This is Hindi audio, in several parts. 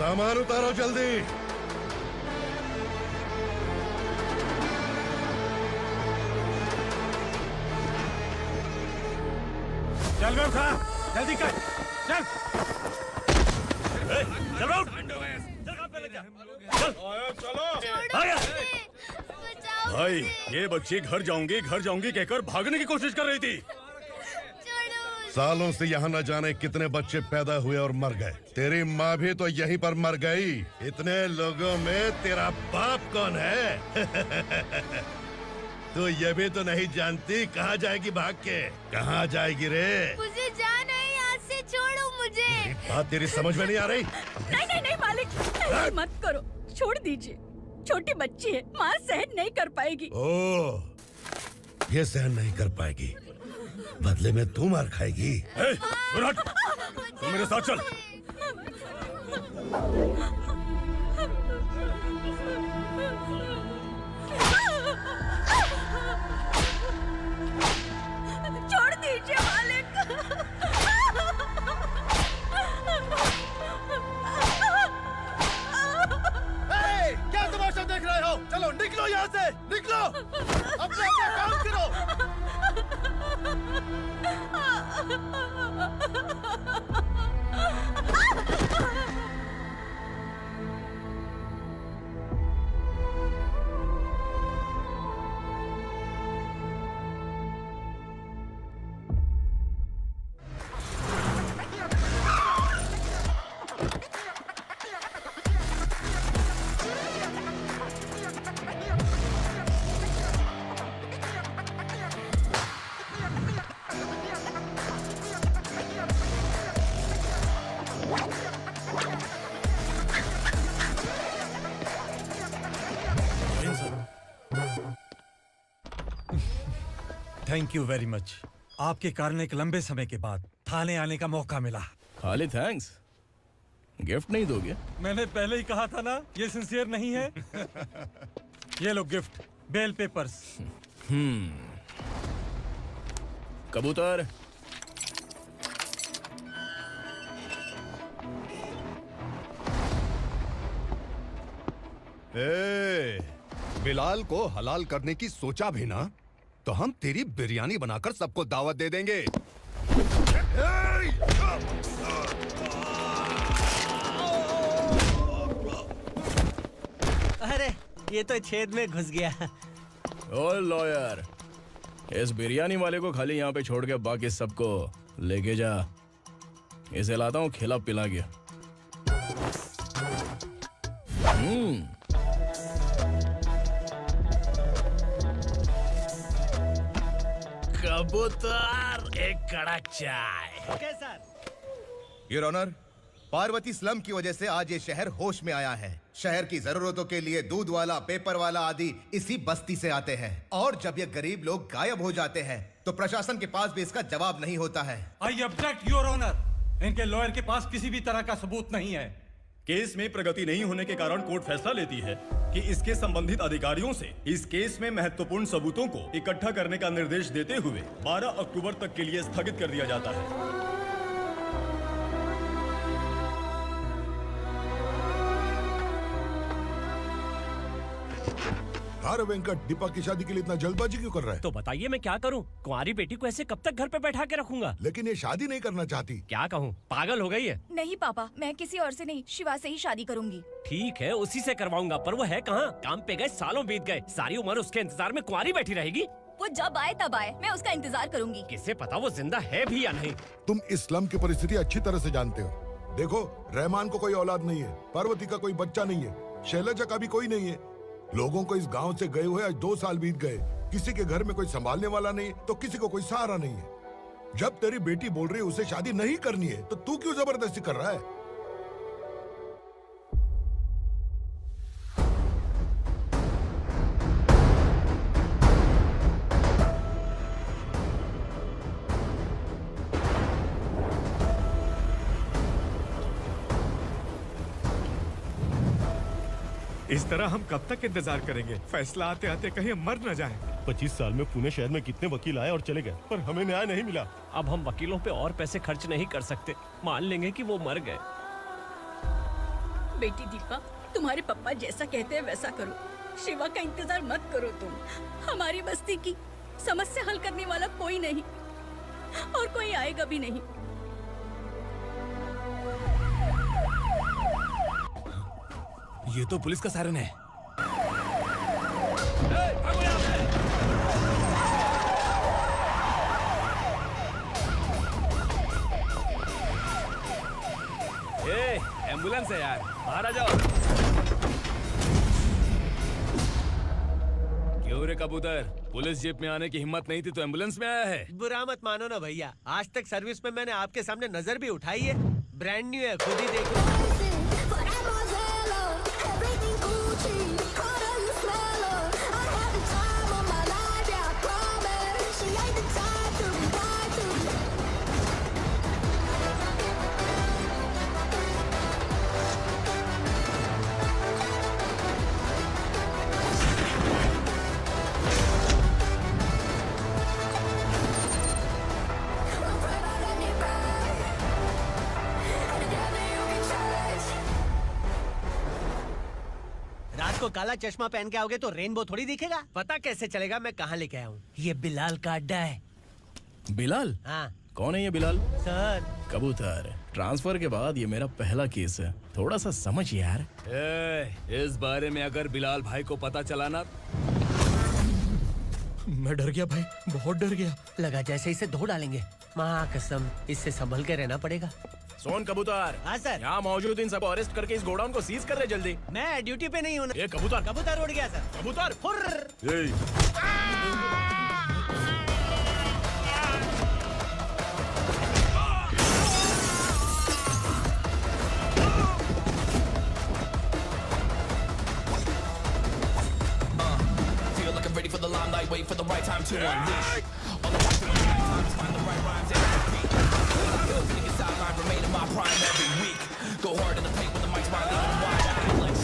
सामान उतारो जल्दी। चल बे उठा, जल्दी कर, चल। चल उठ, चलो। भाई ये बच्ची घर जाऊंगी कहकर भागने की कोशिश कर रही थी। सालों से यहाँ न जाने कितने बच्चे पैदा हुए और मर गए। तेरी माँ भी तो यहीं पर मर गई। इतने लोगों में तेरा बाप कौन है? तू ये भी तो नहीं जानती कहाँ जाएगी भाग के? कहाँ जाएगी रे? मुझे जाना है यहाँ से, छोड़ो मुझे। बात तेरी समझ में नहीं आ रही? नहीं मालिक, ऐसे मत करो, छोड़ दीजिए। छोटी बच्ची है, माँ सहन नहीं कर पाएगी। ओह, ये सहन नहीं कर पाएगी, बदले में तू मार खाएगी। तू मेरे साथ चल। छोड़ दीजिए मालिक। क्या तमाशा देख रहे हो? चलो निकलो यहाँ से, निकलो। अपना काम करो। Thank you very much. आपके कारण एक लंबे समय के बाद थाने आने का मौका मिला। खाली थैंक्स, गिफ्ट नहीं दोगे? मैंने पहले ही कहा था ना, ये सिंसियर नहीं है। ये लो गिफ्ट, बेल पेपर्स। कबूतर। बिलाल को हलाल करने की सोचा भी ना, तो हम तेरी बिरयानी बनाकर सबको दावत दे देंगे। अरे ये तो छेद में घुस गया। ओ लॉयर, इस बिरयानी वाले को खाली यहाँ पे छोड़ के बाकी सबको लेके जा। इसे लाता हूँ खिला पिला के। कबूतर, एक कड़क चाय। Okay sir. Your honour, Parvati slum की वजह से आज ये शहर होश में आया है। शहर की जरूरतों के लिए दूध वाला, पेपर वाला आदि इसी बस्ती से आते हैं, और जब ये गरीब लोग गायब हो जाते हैं तो प्रशासन के पास भी इसका जवाब नहीं होता है। I object your honour. इनके लॉयर के पास किसी भी तरह का सबूत नहीं है। केस में प्रगति नहीं होने के कारण कोर्ट फैसला लेती है कि इसके संबंधित अधिकारियों से इस केस में महत्वपूर्ण सबूतों को इकट्ठा करने का निर्देश देते हुए 12 अक्टूबर तक के लिए स्थगित कर दिया जाता है। अरे वेंकट, दीपक की शादी के लिए इतना जल्दबाजी क्यों कर रहा है? तो बताइए मैं क्या करूं? कुंवारी बेटी को ऐसे कब तक घर पे बैठा के रखूंगा? लेकिन ये शादी नहीं करना चाहती। क्या कहूं, पागल हो गई है। नहीं पापा, मैं किसी और से नहीं, शिवा से ही शादी करूंगी। ठीक है, उसी से करवाऊंगा, पर वो है कहाँ? काम पे गए, सालों बीत गए, सारी उम्र उसके इंतजार में कुंवारी बैठी रहेगी। वो जब आए तब आए, मैं उसका इंतजार करूंगी। किसे पता वो जिंदा है भी या नहीं। तुम इस्लाम की परिस्थिति अच्छी तरह से जानते हो। देखो, रहमान को कोई औलाद नहीं है, पार्वती का कोई बच्चा नहीं है, शैलजा का भी कोई नहीं है। लोगों को इस गांव से गए हुए आज 2 साल बीत गए। किसी के घर में कोई संभालने वाला नहीं, तो किसी को कोई सहारा नहीं है। जब तेरी बेटी बोल रही है उसे शादी नहीं करनी है, तो तू क्यों जबरदस्ती कर रहा है? इस तरह हम कब तक इंतजार करेंगे? फैसला आते आते कहीं हम मर न जाएं। 25 साल में पुणे शहर में कितने वकील आए और चले गए, पर हमें न्याय नहीं मिला। अब हम वकीलों पे और पैसे खर्च नहीं कर सकते। मान लेंगे कि वो मर गए। बेटी दीपा, तुम्हारे पापा जैसा कहते हैं वैसा करो। शिवा का इंतजार मत करो तुम। हमारी बस्ती की समस्या हल करने वाला कोई नहीं और कोई आएगा भी नहीं। ये तो पुलिस का सायरन है। एम्बुलेंस है यार, बाहर आ जाओ। क्यों रे कबूतर, पुलिस जीप में आने की हिम्मत नहीं थी तो एम्बुलेंस में आया है? बुरा मत मानो ना भैया, आज तक सर्विस में मैंने आपके सामने नजर भी उठाई है। ब्रांड न्यू है, खुद ही देखो। रात को काला चश्मा पहन के आओगे तो रेनबो थोड़ी दिखेगा। पता कैसे चलेगा मैं कहाँ लेके आया हूँ? ये बिलाल का अड्डा है। बिलाल? हाँ कौन है ये बिलाल? सर, कबूतर, ट्रांसफर के बाद ये मेरा पहला केस है, थोड़ा सा समझ यार। इस बारे में अगर बिलाल भाई को पता चला ना। मैं डर गया भाई, बहुत डर गया। लगा जैसे इसे धो डालेंगे। माँ कसम, इससे संभल के रहना पड़ेगा। सोन कबूतर। हाँ सर। यहाँ मौजूद इन सबको अरेस्ट करके इस गोडाउन को सीज कर रहे जल्दी। मैं ड्यूटी पे नहीं हूँ। ये कबूतर। कबूतर उड़ गया सर। कबूतर। Ready for the limelight, wait for the right time to unleash. All the time to find the right rhymes and repeat. Nigga sideline, remain in my prime every week. Go hard in the paint with the mic's my leaving wide. I feel like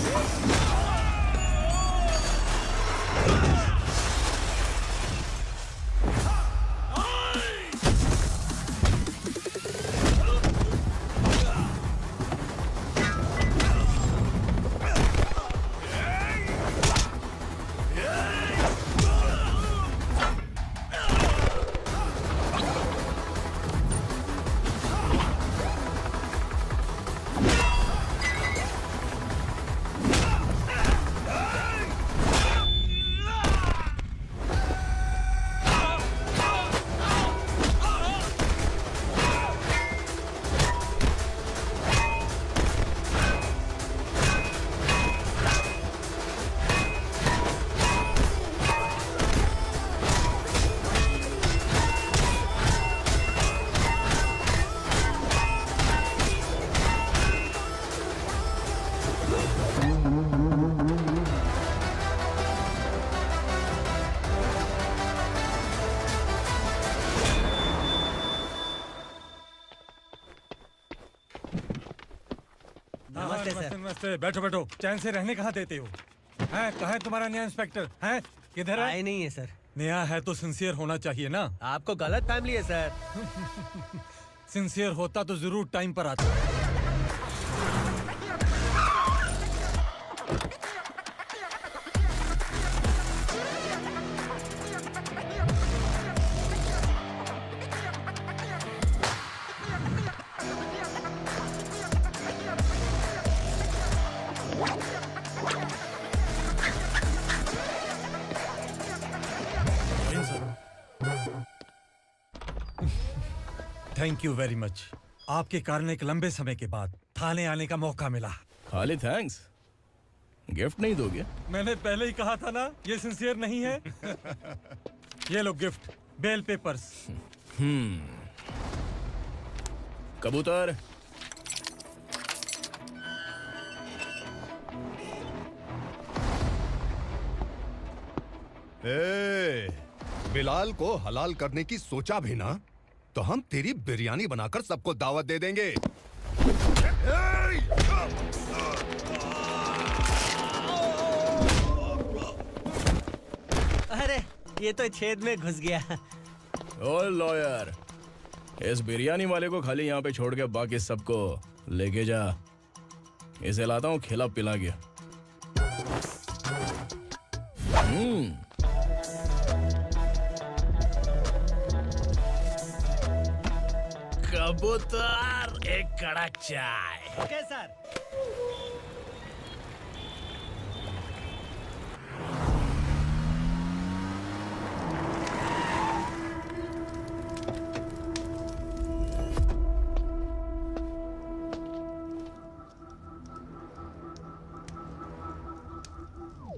नमस्ते, बैठो बैठो। चैन से रहने कहाँ देते हो? हैं, कहाँ है तुम्हारा नया इंस्पेक्टर? हैं, किधर है? आए नहीं है सर। नया है तो सिंसियर होना चाहिए ना। आपको गलत फैमिली है सर। सिंसियर होता तो जरूर टाइम पर आता। Thank you very much. आपके कारण एक लंबे समय के बाद थाने आने का मौका मिला। खाली थैंक्स, गिफ्ट नहीं दोगे? मैंने पहले ही कहा था ना, ये सिंसियर नहीं है। ये लो गिफ्ट, बेल पेपर्स। कबूतर, बिलाल को हलाल करने की सोचा भी ना तो हम तेरी बिरयानी बनाकर सबको दावत दे देंगे। अरे ये तो छेद में घुस गया। ओ लॉयर, इस बिरयानी वाले को खाली यहाँ पे छोड़ के बाकी सबको लेके जा। इसे लाता हूँ खिला पिला के। कबूतर, एक कड़क चाय। Okay sir.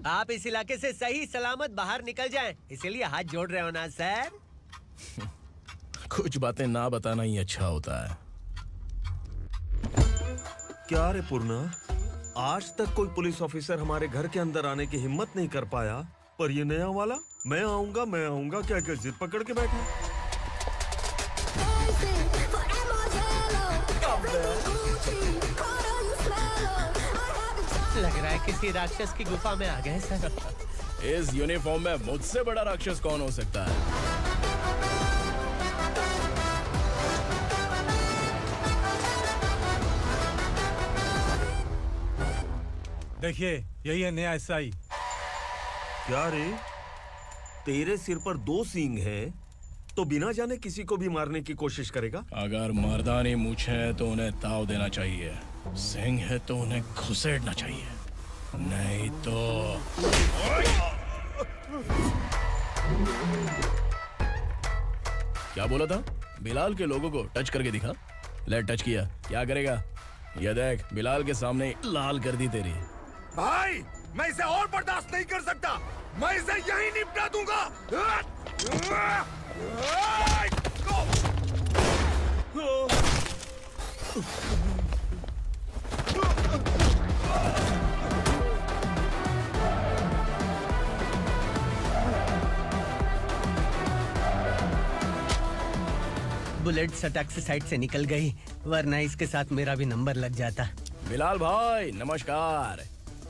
आप इस इलाके से सही सलामत बाहर निकल जाएं, इसीलिए हाथ जोड़ रहे हो ना सर? कुछ बातें ना बताना ही अच्छा होता है। क्या रे पूर्णा, आज तक कोई पुलिस ऑफिसर हमारे घर के अंदर आने की हिम्मत नहीं कर पाया, पर ये नया वाला मैं आऊंगा क्या क्या जिद पकड़ के बैठा। लग रहा है किसी राक्षस की गुफा में आ गए सर। इस यूनिफॉर्म में मुझसे बड़ा राक्षस कौन हो सकता है? देखिए, यही है नया एसआई। क्या रे, तेरे सिर पर 2 सींग है तो बिना जाने किसी को भी मारने की कोशिश करेगा? अगर मर्दानी मूछें है तो उन्हें ताव देना चाहिए, सिंह है तो उन्हें घुसेड़ना चाहिए, नहीं तो। क्या बोला था? बिलाल के लोगों को टच करके दिखा। ले टच किया, क्या करेगा? ये देख, बिलाल के सामने लाल कर दी तेरी। भाई, मैं इसे और बर्दाश्त नहीं कर सकता, मैं इसे यहीं निपटा दूंगा। बुलेट सटक से साइड से निकल गई, वरना इसके साथ मेरा भी नंबर लग जाता। बिलाल भाई नमस्कार।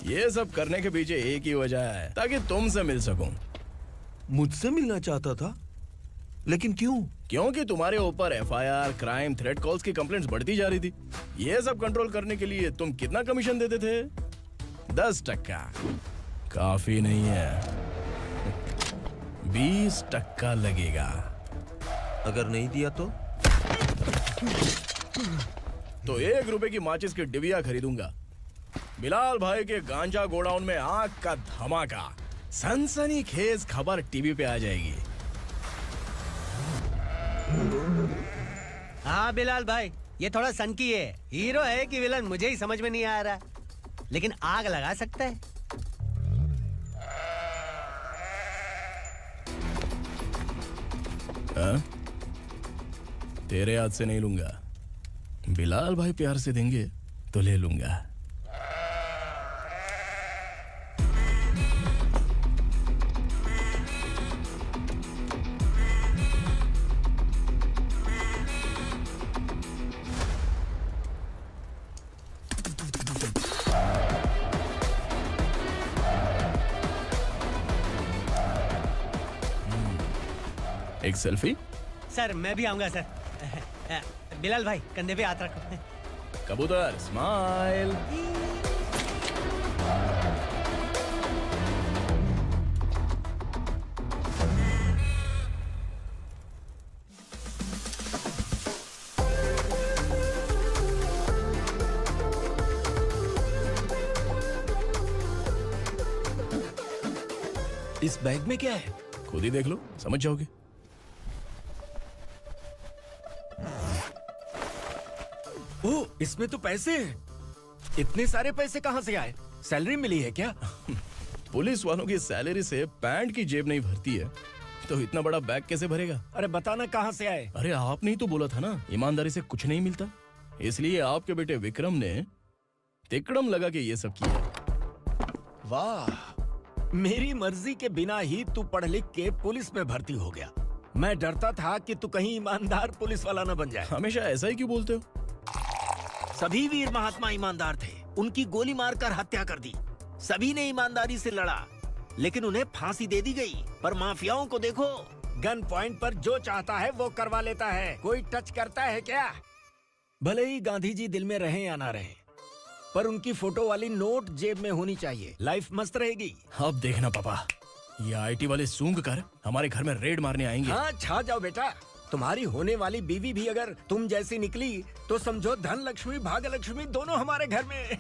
ये सब करने के पीछे एक ही वजह है, ताकि तुमसे मिल सकूं। मुझसे मिलना चाहता था, लेकिन क्यों? क्योंकि तुम्हारे ऊपर एफआईआर, क्राइम, थ्रेट कॉल्स की कंप्लेंट्स बढ़ती जा रही थी। ये सब कंट्रोल करने के लिए तुम कितना कमीशन देते थे? 10%। काफी नहीं है, 20% लगेगा। अगर नहीं दिया तो 1 रुपए की माचिस की डिबिया खरीदूंगा। बिलाल भाई के गांजा गोडाउन में आग का धमाका, सनसनीखेज खबर टीवी पे आ जाएगी। हाँ बिलाल भाई, ये थोड़ा सनकी है, हीरो है कि विलन मुझे ही समझ में नहीं आ रहा, लेकिन आग लगा सकता है। तेरे हाथ से नहीं लूंगा, बिलाल भाई प्यार से देंगे तो ले लूंगा। एक सेल्फी? सर मैं भी आऊंगा सर। बिलाल भाई कंधे पे हाथ रखो। कबूतर स्माइल। इस बैग में क्या है? खुद ही देख लो, समझ जाओगे। ओह, इसमें तो पैसे हैं। इतने सारे पैसे कहाँ से आए? सैलरी मिली है क्या? पुलिस वालों की सैलरी से पैंट की जेब नहीं भरती है, तो इतना बड़ा बैग कैसे भरेगा? अरे बताना कहाँ से आए? अरे आपने ही तो बोला था ना, ईमानदारी से कुछ नहीं मिलता, इसलिए आपके बेटे विक्रम ने तिकड़म लगा के ये सब किया। वाह, मेरी मर्जी के बिना ही तू पढ़ लिख के पुलिस में भर्ती हो गया। मैं डरता था कि तू कहीं ईमानदार पुलिस वाला न बन जाए। हमेशा ऐसा ही क्यों बोलते हो? सभी वीर महात्मा ईमानदार थे, उनकी गोली मारकर हत्या कर दी। सभी ने ईमानदारी से लड़ा, लेकिन उन्हें फांसी दे दी गई। पर माफियाओं को देखो, गन पॉइंट पर जो चाहता है वो करवा लेता है। कोई टच करता है क्या? भले ही गांधी जी दिल में रहे या ना रहे, पर उनकी फोटो वाली नोट जेब में होनी चाहिए। लाइफ मस्त रहेगी। अब देखना पापा, ये आईटी वाले सूंघ कर हमारे घर में रेड मारने आएंगे। हाँ, छा जाओ बेटा। तुम्हारी होने वाली बीवी भी अगर तुम जैसी निकली तो समझो धन लक्ष्मी भाग्य लक्ष्मी दोनों हमारे घर में।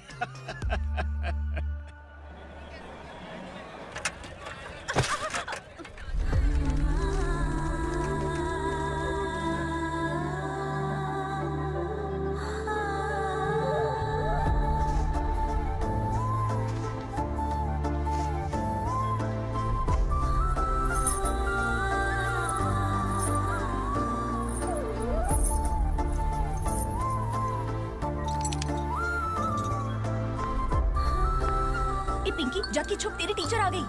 पिंकी, जाके छुप, तेरी टीचर आ गई।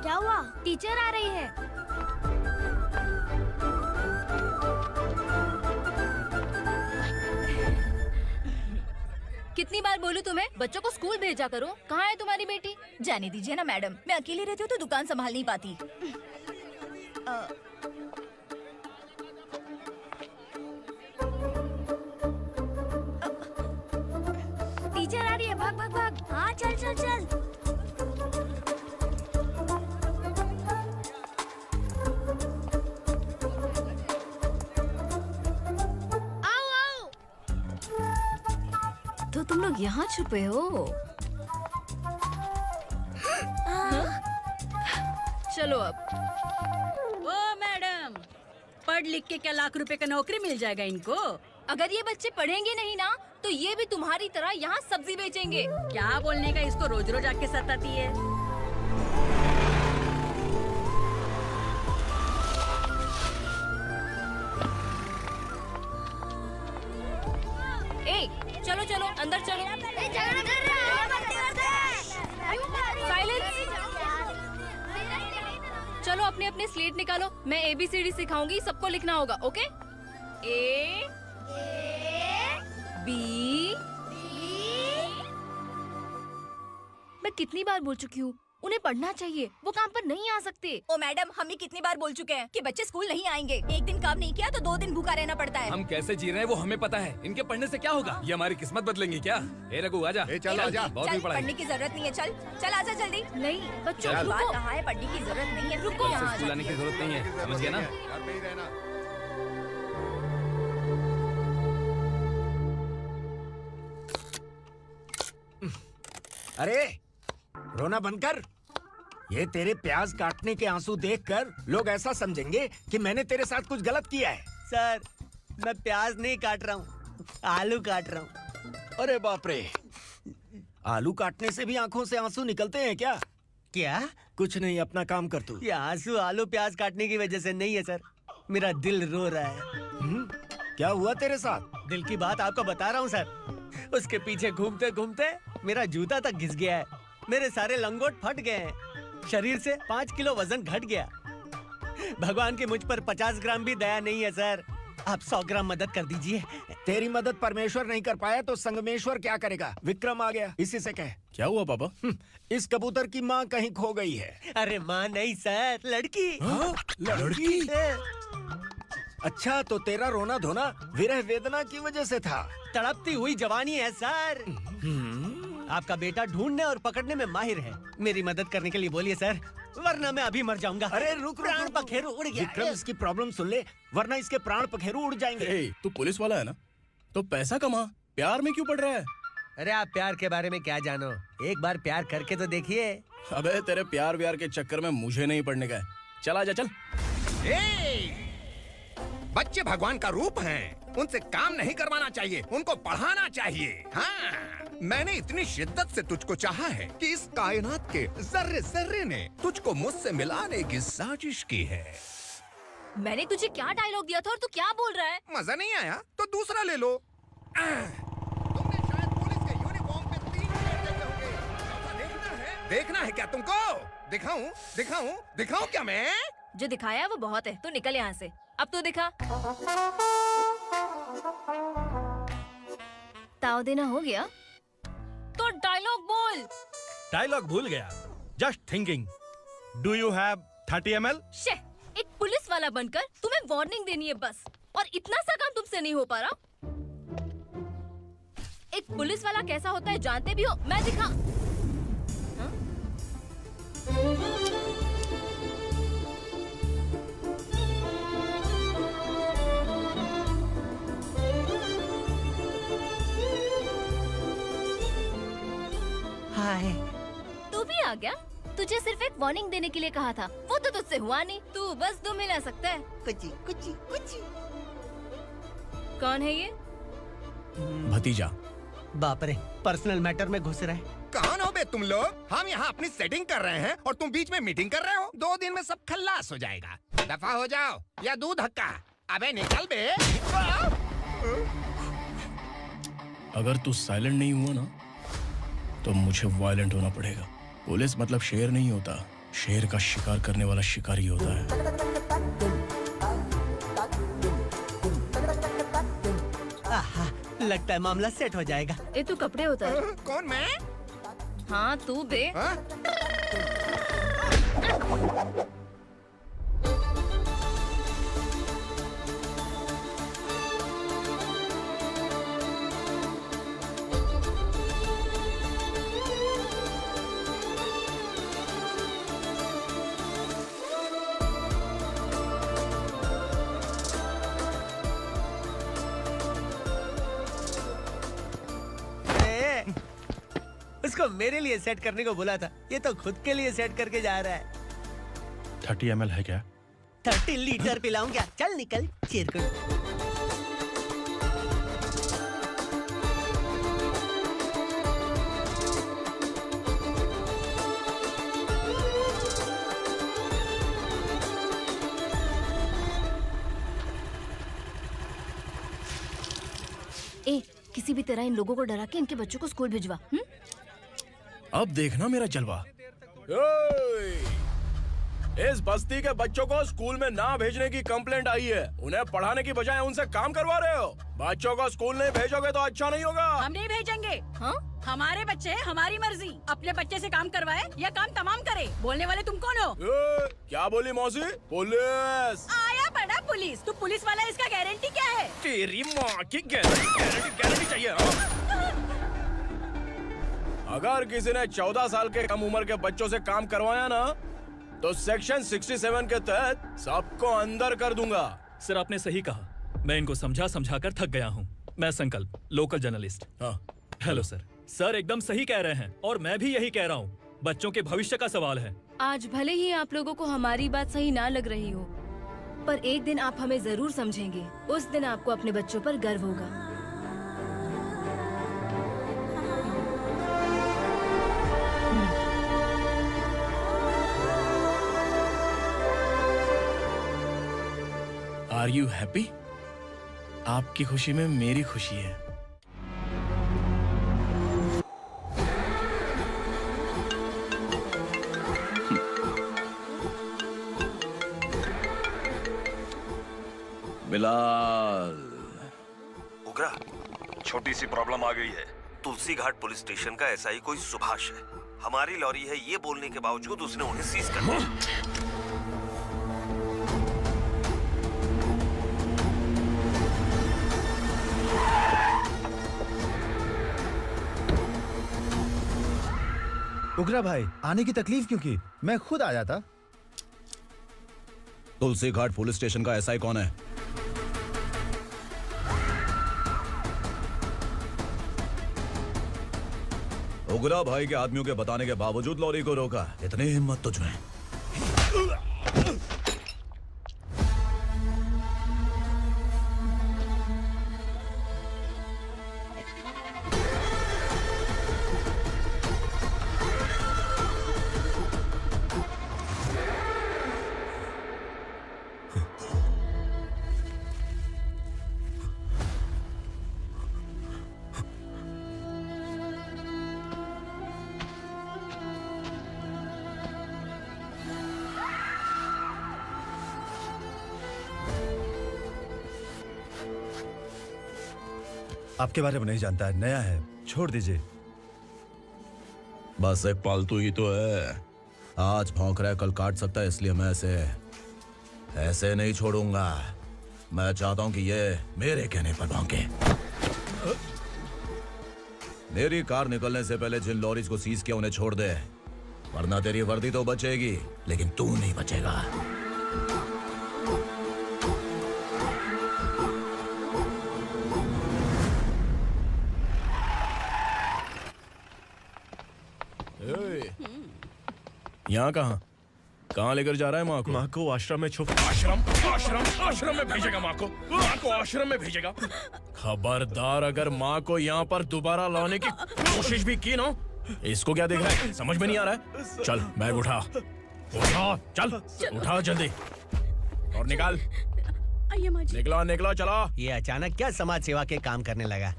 क्या हुआ? टीचर आ रही है। कितनी बार बोलूं तुम्हें, बच्चों को स्कूल भेजा करो। कहाँ है तुम्हारी बेटी? जाने दीजिए ना मैडम, मैं अकेली रहती हूँ तो दुकान संभाल नहीं पाती। टीचर आ रही है, भाग भाग भाग। हाँ चल चल चल। आओ आओ। तो तुम लोग यहाँ छुपे हो? चलो अब। ओ मैडम, पढ़ लिख के क्या लाख रुपए का नौकरी मिल जाएगा इनको? अगर ये बच्चे पढ़ेंगे नहीं ना तो ये भी तुम्हारी तरह यहाँ सब्जी बेचेंगे। क्या बोलने का, इसको रोज रोज आके सताती है। ए, चलो चलो अंदर चलो। झगड़ा कर रहा है। साइलेंस। चलो अपने अपने स्लेट निकालो, मैं ABCD सिखाऊंगी, सबको लिखना होगा। ओके? A B। मैं कितनी बार बोल चुकी हूँ, उन्हें पढ़ना चाहिए, वो काम पर नहीं आ सकते। ओ मैडम, हम ही कितनी बार बोल चुके हैं कि बच्चे स्कूल नहीं आएंगे। एक दिन काम नहीं किया तो 2 दिन भूखा रहना पड़ता है। हम कैसे जी रहे हैं वो हमें पता है, इनके पढ़ने से क्या होगा? ये हमारी किस्मत बदलेंगी क्या? ए रघु आजा। चल आजा। बहुत भी पढ़ाई। पढ़ने की जरूरत नहीं है, चल चल आजा जल्दी। नहीं बच्चों की बात कहाँ है, पढ़ने की जरूरत नहीं है, रुको यहाँ। स्कूल आने की जरूरत नहीं है, समझ गया ना? घर पे ही रहना। अरे रोना बंद कर। ये तेरे प्याज काटने के आंसू देखकर लोग ऐसा समझेंगे कि मैंने तेरे साथ कुछ गलत किया है। सर, मैं प्याज नहीं काट रहा हूँ, आलू काट रहा हूँ। अरे बाप रे, आलू काटने से भी आंखों से आंसू निकलते हैं क्या? क्या? कुछ नहीं, अपना काम कर तू। ये आंसू आलू प्याज काटने की वजह से नहीं है सर, मेरा दिल रो रहा है। क्या हुआ तेरे साथ? दिल की बात आपको बता रहा हूँ सर। उसके पीछे घूमते घूमते मेरा जूता तक घिस गया है, मेरे सारे लंगोट फट गए हैं, शरीर से 5 किलो वजन घट गया। भगवान की मुझ पर 50 ग्राम भी दया नहीं है सर, आप 100 ग्राम मदद कर दीजिए। तेरी मदद परमेश्वर नहीं कर पाया तो संगमेश्वर क्या करेगा? विक्रम आ गया, इसी से कह। क्या हुआ पापा? इस कबूतर की माँ कहीं खो गई है। अरे माँ नहीं सर, लड़की। लड़की? अच्छा, तो तेरा रोना धोना विरह वेदना की वजह से था। तड़पती हुई जवानी है सर। आपका बेटा ढूंढने और पकड़ने में माहिर है, मेरी मदद करने के लिए बोलिए सर, वरना मैं अभी मर जाऊंगा। अरे रुक, प्राण पखेरु उड़ गया। विक्रम, इसकी प्रॉब्लम सुन ले, वरना इसके प्राण पखेरु उड़ जाएंगे। तू पुलिस वाला है ना, तो पैसा कमा, प्यार में क्यों पड़ रहा है? अरे आप प्यार के बारे में क्या जानो, एक बार प्यार करके तो देखिए। अबे तेरे प्यार व्यार के चक्कर में मुझे नहीं पड़ने का है। चल आजा चल। बच्चे भगवान का रूप हैं, उनसे काम नहीं करवाना चाहिए, उनको पढ़ाना चाहिए। हाँ, मैंने इतनी शिद्दत से तुझको चाहा है कि इस कायनात के जर्रे जर्रे ने तुझको मुझसे मिलाने की साजिश की है। मैंने तुझे क्या डायलॉग दिया था और तू क्या बोल रहा है? मजा नहीं आया तो दूसरा ले लो। तुमने शायद पुलिस के यूनिफॉर्म पे 3 शेर देखे होंगे। ऐसा देखना है क्या तुमको? दिखाऊं दिखाऊं दिखाऊं क्या मैं? जो दिखाया वो बहुत है, तू निकल यहाँ से। अब तो दिखा। ताव देना हो गया तो डायलॉग बोल। डायलॉग भूल गया। Just thinking, do you have 30 ml? शे, एक पुलिस वाला बनकर तुम्हें वार्निंग देनी है बस। और इतना सा काम तुमसे नहीं हो पा रहा? एक पुलिस वाला कैसा होता है जानते भी हो? मैं दिखा। हाँ? हाय। तू भी आ गया? तुझे सिर्फ एक वार्निंग देने के लिए कहा था, वो तो तुझसे हुआ नहीं। तू बस दुम हिला सकता है। कुची कुची कुची। कौन है ये? भतीजा। बाप रे, पर्सनल मैटर में घुस रहे। कौन हो बे तुम लोग? हम यहाँ अपनी सेटिंग कर रहे हैं और तुम बीच में मीटिंग कर रहे हो। 2 दिन में सब खल्लास हो जाएगा। दफा हो जाओ या दूध हक्का। अबे निकल बे। अगर तू साइलेंट नहीं हुआ ना तो मुझे वायलेंट होना पड़ेगा। पुलिस मतलब शेर नहीं होता, शेर का शिकार करने वाला शिकारी होता है। आहा, लगता है मामला सेट हो जाएगा। ए तू कपड़े उतार। कौन मैं? हाँ तू बे। उसको मेरे लिए सेट करने को बोला था, ये तो खुद के लिए सेट करके जा रहा है। 30 ml है क्या? 30 लीटर पिलाऊं क्या? चल निकल चिरकुट। ए किसी भी तरह इन लोगों को डरा के इनके बच्चों को स्कूल भिजवा। अब देखना मेरा जलवा। इस बस्ती के बच्चों को स्कूल में ना भेजने की कंप्लेंट आई है। उन्हें पढ़ाने की बजाय उनसे काम करवा रहे हो। बच्चों को स्कूल नहीं भेजोगे तो अच्छा नहीं होगा। हम नहीं भेजेंगे। हाँ? हमारे बच्चे हमारी मर्जी। अपने बच्चे से काम करवाए या काम तमाम करे। बोलने वाले तुम कौन हो? क्या बोली मौसी? पुलिस आया बड़ा पुलिस। तू पुलिस वाला, इसका गारंटी क्या है? तेरी माँ की गारंटी चाहिए। अगर किसी ने 14 साल के कम उम्र के बच्चों से काम करवाया ना तो सेक्शन 67 के तहत सबको अंदर कर दूंगा। सर आपने सही कहा। मैं इनको समझा कर थक गया हूँ। मैं संकल्प, लोकल जर्नलिस्ट। हाँ। Hello sir. सर एकदम सही कह रहे हैं और मैं भी यही कह रहा हूँ। बच्चों के भविष्य का सवाल है। आज भले ही आप लोगों को हमारी बात सही ना लग रही हो, पर एक दिन आप हमें जरूर समझेंगे। उस दिन आपको अपने बच्चों पर गर्व होगा। Are you happy? आपकी खुशी में मेरी खुशी है। बिलाल। उगरा, छोटी सी प्रॉब्लम आ गई है। तुलसी घाट पुलिस स्टेशन का एसआई कोई सुभाष है। हमारी लॉरी है ये बोलने के बावजूद उसने उन्हें सीज कर दिया। उगरा भाई, आने की तकलीफ क्यों की? मैं खुद आ जाता। तुलसी घाट पुलिस स्टेशन का एसआई कौन है? उगरा भाई के आदमियों के बताने के बावजूद लॉरी को रोका। इतनी हिम्मत तुझमें? आपके बारे में नहीं जानता है, नया है, छोड़ दीजिए। बस एक पालतू ही तो है। आज भौंक रहा है, कल काट सकता है, इसलिए मैं ऐसे नहीं छोड़ूंगा। मैं चाहता हूं कि ये मेरे कहने पर भौंके। मेरी कार निकलने से पहले जिन लॉरीज को सीज किया उन्हें छोड़ दे, वरना तेरी वर्दी तो बचेगी लेकिन तू नहीं बचेगा। यहाँ कहाँ लेकर जा रहा है माँ को? माँ को आश्रम में छुप। आश्रम में भेजेगा माँ को आश्रम में भेजेगा। खबरदार, अगर माँ को यहाँ पर दोबारा लाने की कोशिश भी की ना, इसको क्या देख रहा है? समझ में नहीं आ रहा है? चल बैग उठा, चल उठा जल्दी और निकाल। निकला चला। ये अचानक क्या समाज सेवा के काम करने लगा?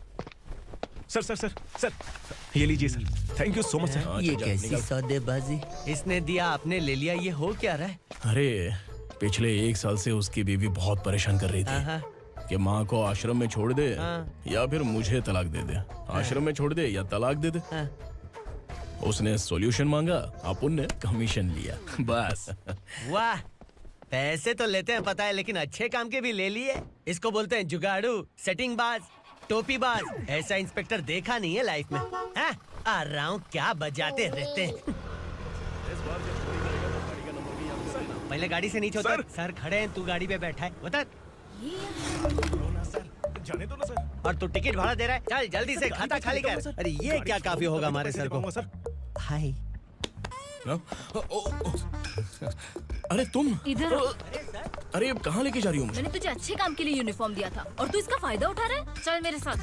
सर ये लीजिए sir. Thank you so much sir. ये कैसी सौदेबाजी? इसने दिया, आपने ले लिया, ये हो क्या रहा है? अरे पिछले 1 साल से उसकी बीवी बहुत परेशान कर रही थी कि माँ को आश्रम में छोड़ दे या फिर मुझे तलाक दे दे। आश्रम में छोड़ दे या तलाक दे दे। उसने सॉल्यूशन मांगा, अपन ने कमीशन लिया, बस। वाह, पैसे तो लेते हैं पता है, लेकिन अच्छे काम के भी ले लिए। इसको बोलते हैं जुगाड़ू, सेटिंग बाज, टोपी बाज। ऐसा इंस्पेक्टर देखा नहीं है लाइफ में। हाँ? आ रहा हूँ, क्या बजाते रहते हैं। पहले गाड़ी से नीचे उतर। सर खड़े हैं, तू गाड़ी पे बैठा है, उतर। जाने दो ना सर। और तू टिकट भाड़ा दे रहा है, चल जल्दी से खाता खाली कर। अरे ये क्या काफी होगा हमारे सर को। हाय। अरे तुम इधर। अरे अब कहाँ लेके जा रही हो मुझे? मैंने तुझे अच्छे काम के लिए यूनिफॉर्म दिया था और तू इसका फायदा उठा रहा है। चल मेरे साथ।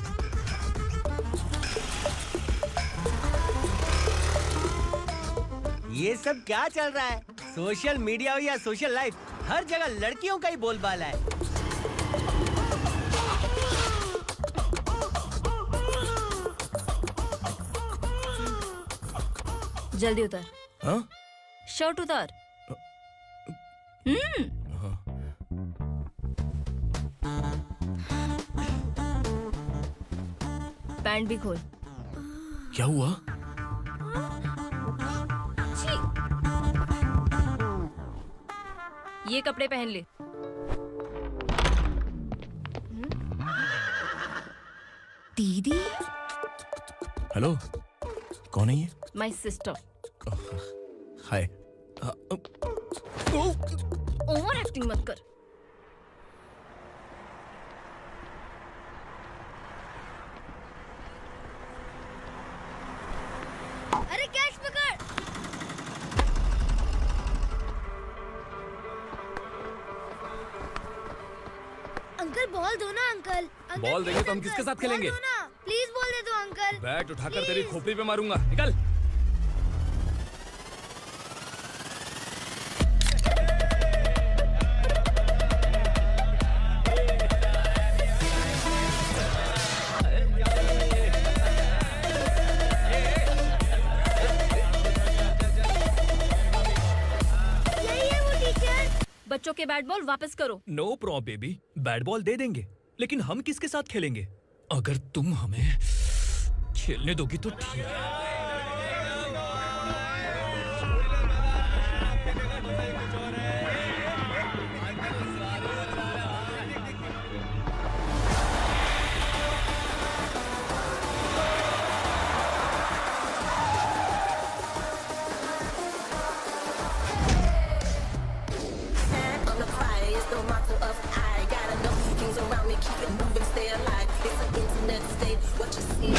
ये सब क्या चल रहा है? सोशल मीडिया हो या सोशल लाइफ, हर जगह लड़कियों का ही बोलबाला है। जल्दी उतर। हाँ? शर्ट उतार। पैंट भी खोल। क्या हुआ? ये कपड़े पहन ले। दीदी। हेलो, कौन है ये? My sister. Hi. Over acting मत कर। अरे कैच पकड़। अंकल बॉल दो ना अंकल। बॉल देंगे तो हम किसके साथ खेलेंगे? प्लीज बॉल दे दो अंकल। बैट उठाकर तेरी खोपड़ी पे मारूंगा, निकल। बच्चों के बैट बॉल वापस करो। No problem baby, bat ball दे देंगे, लेकिन हम किसके साथ खेलेंगे? अगर तुम हमें खेलने दोगी तो ठीक है। Keep it moving, stay alive. It's an internet state. What you see,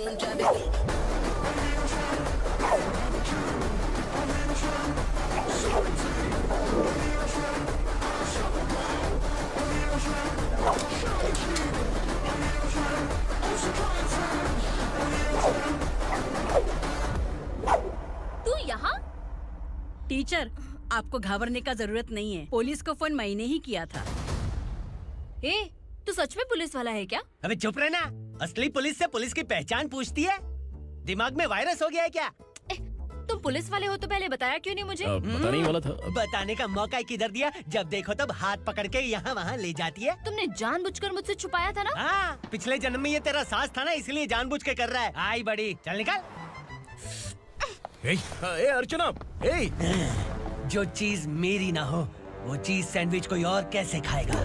तू यहाँ? टीचर, आपको घबराने का जरूरत नहीं है। पुलिस को फोन मैंने ही किया था। ए, तू सच में पुलिस वाला है क्या? अबे चुप रहना। असली पुलिस से पुलिस की पहचान पूछती है? दिमाग में वायरस हो गया है क्या? तुम पुलिस वाले हो तो पहले बताया क्यों नहीं मुझे? बताने ही वाला था। बताने का मौका किधर दिया? जब देखो तब हाथ पकड़ के यहाँ वहाँ ले जाती है। तुमने जानबूझकर मुझसे छुपाया था ना? हाँ, पिछले जन्म में ये तेरा सास था ना, इसलिए जानबूझ के कर रहा है। आई बड़ी, चल निकल। ए अर्चना, जो चीज मेरी ना हो, वो चीज सैंडविच कोई और कैसे खाएगा?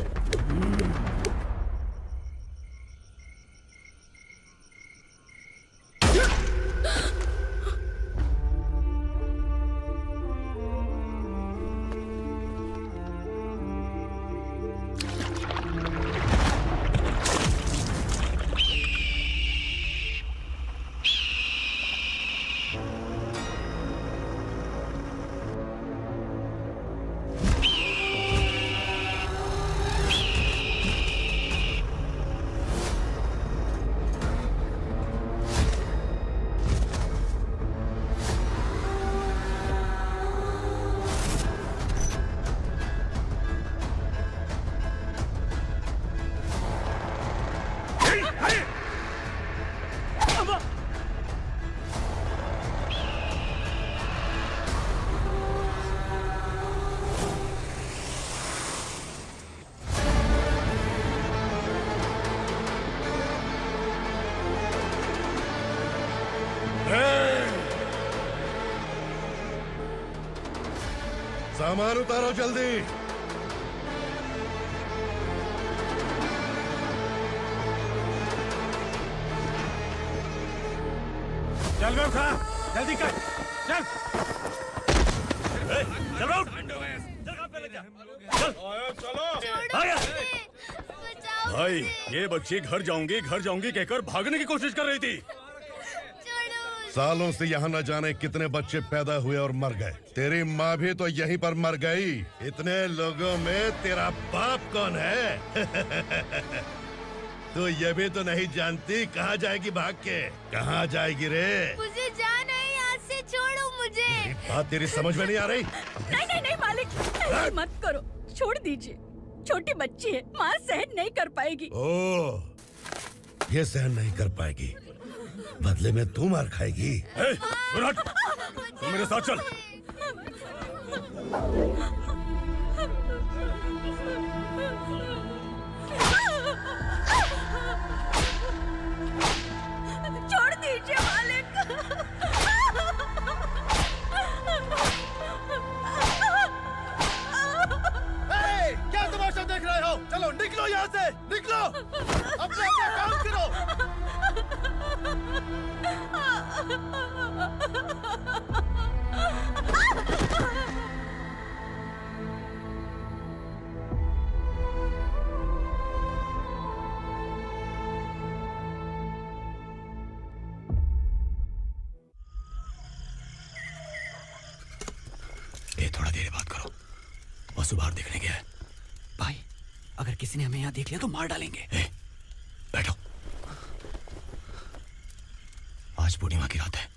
सामान उतारो जल्दी। चल बे उठा, जल्दी कर, चल। चल उठ। भाई, ये बच्ची घर जाऊंगी कहकर भागने की कोशिश कर रही थी। सालों से यहाँ न जाने कितने बच्चे पैदा हुए और मर गए। तेरी माँ भी तो यहीं पर मर गई। इतने लोगों में तेरा बाप कौन है? तू ये भी तो नहीं जानती कहाँ जाएगी भाग के? कहाँ जाएगी रे? मुझे जाना है यहाँ से, छोड़ो मुझे। बात तेरी समझ में नहीं आ रही? नहीं मालिक, ऐसे मत करो, छोड़ दीजिए। छोटी बच्ची है, माँ सहन नहीं कर पाएगी। ओह, ये सहन नहीं कर पाएगी, बदले में तू मार खाएगी। तू मेरे साथ चल। छोड़ दीजिए मालिक। क्या तमाशा देख रहे हो? चलो निकलो यहाँ से, निकलो। अपना काम करो। थोड़ा देर बात करो। वसु बाहर देखने गया है। भाई, अगर किसी ने हमें यहाँ देख लिया तो मार डालेंगे। बैठो। आज पूर्णिमा की रात है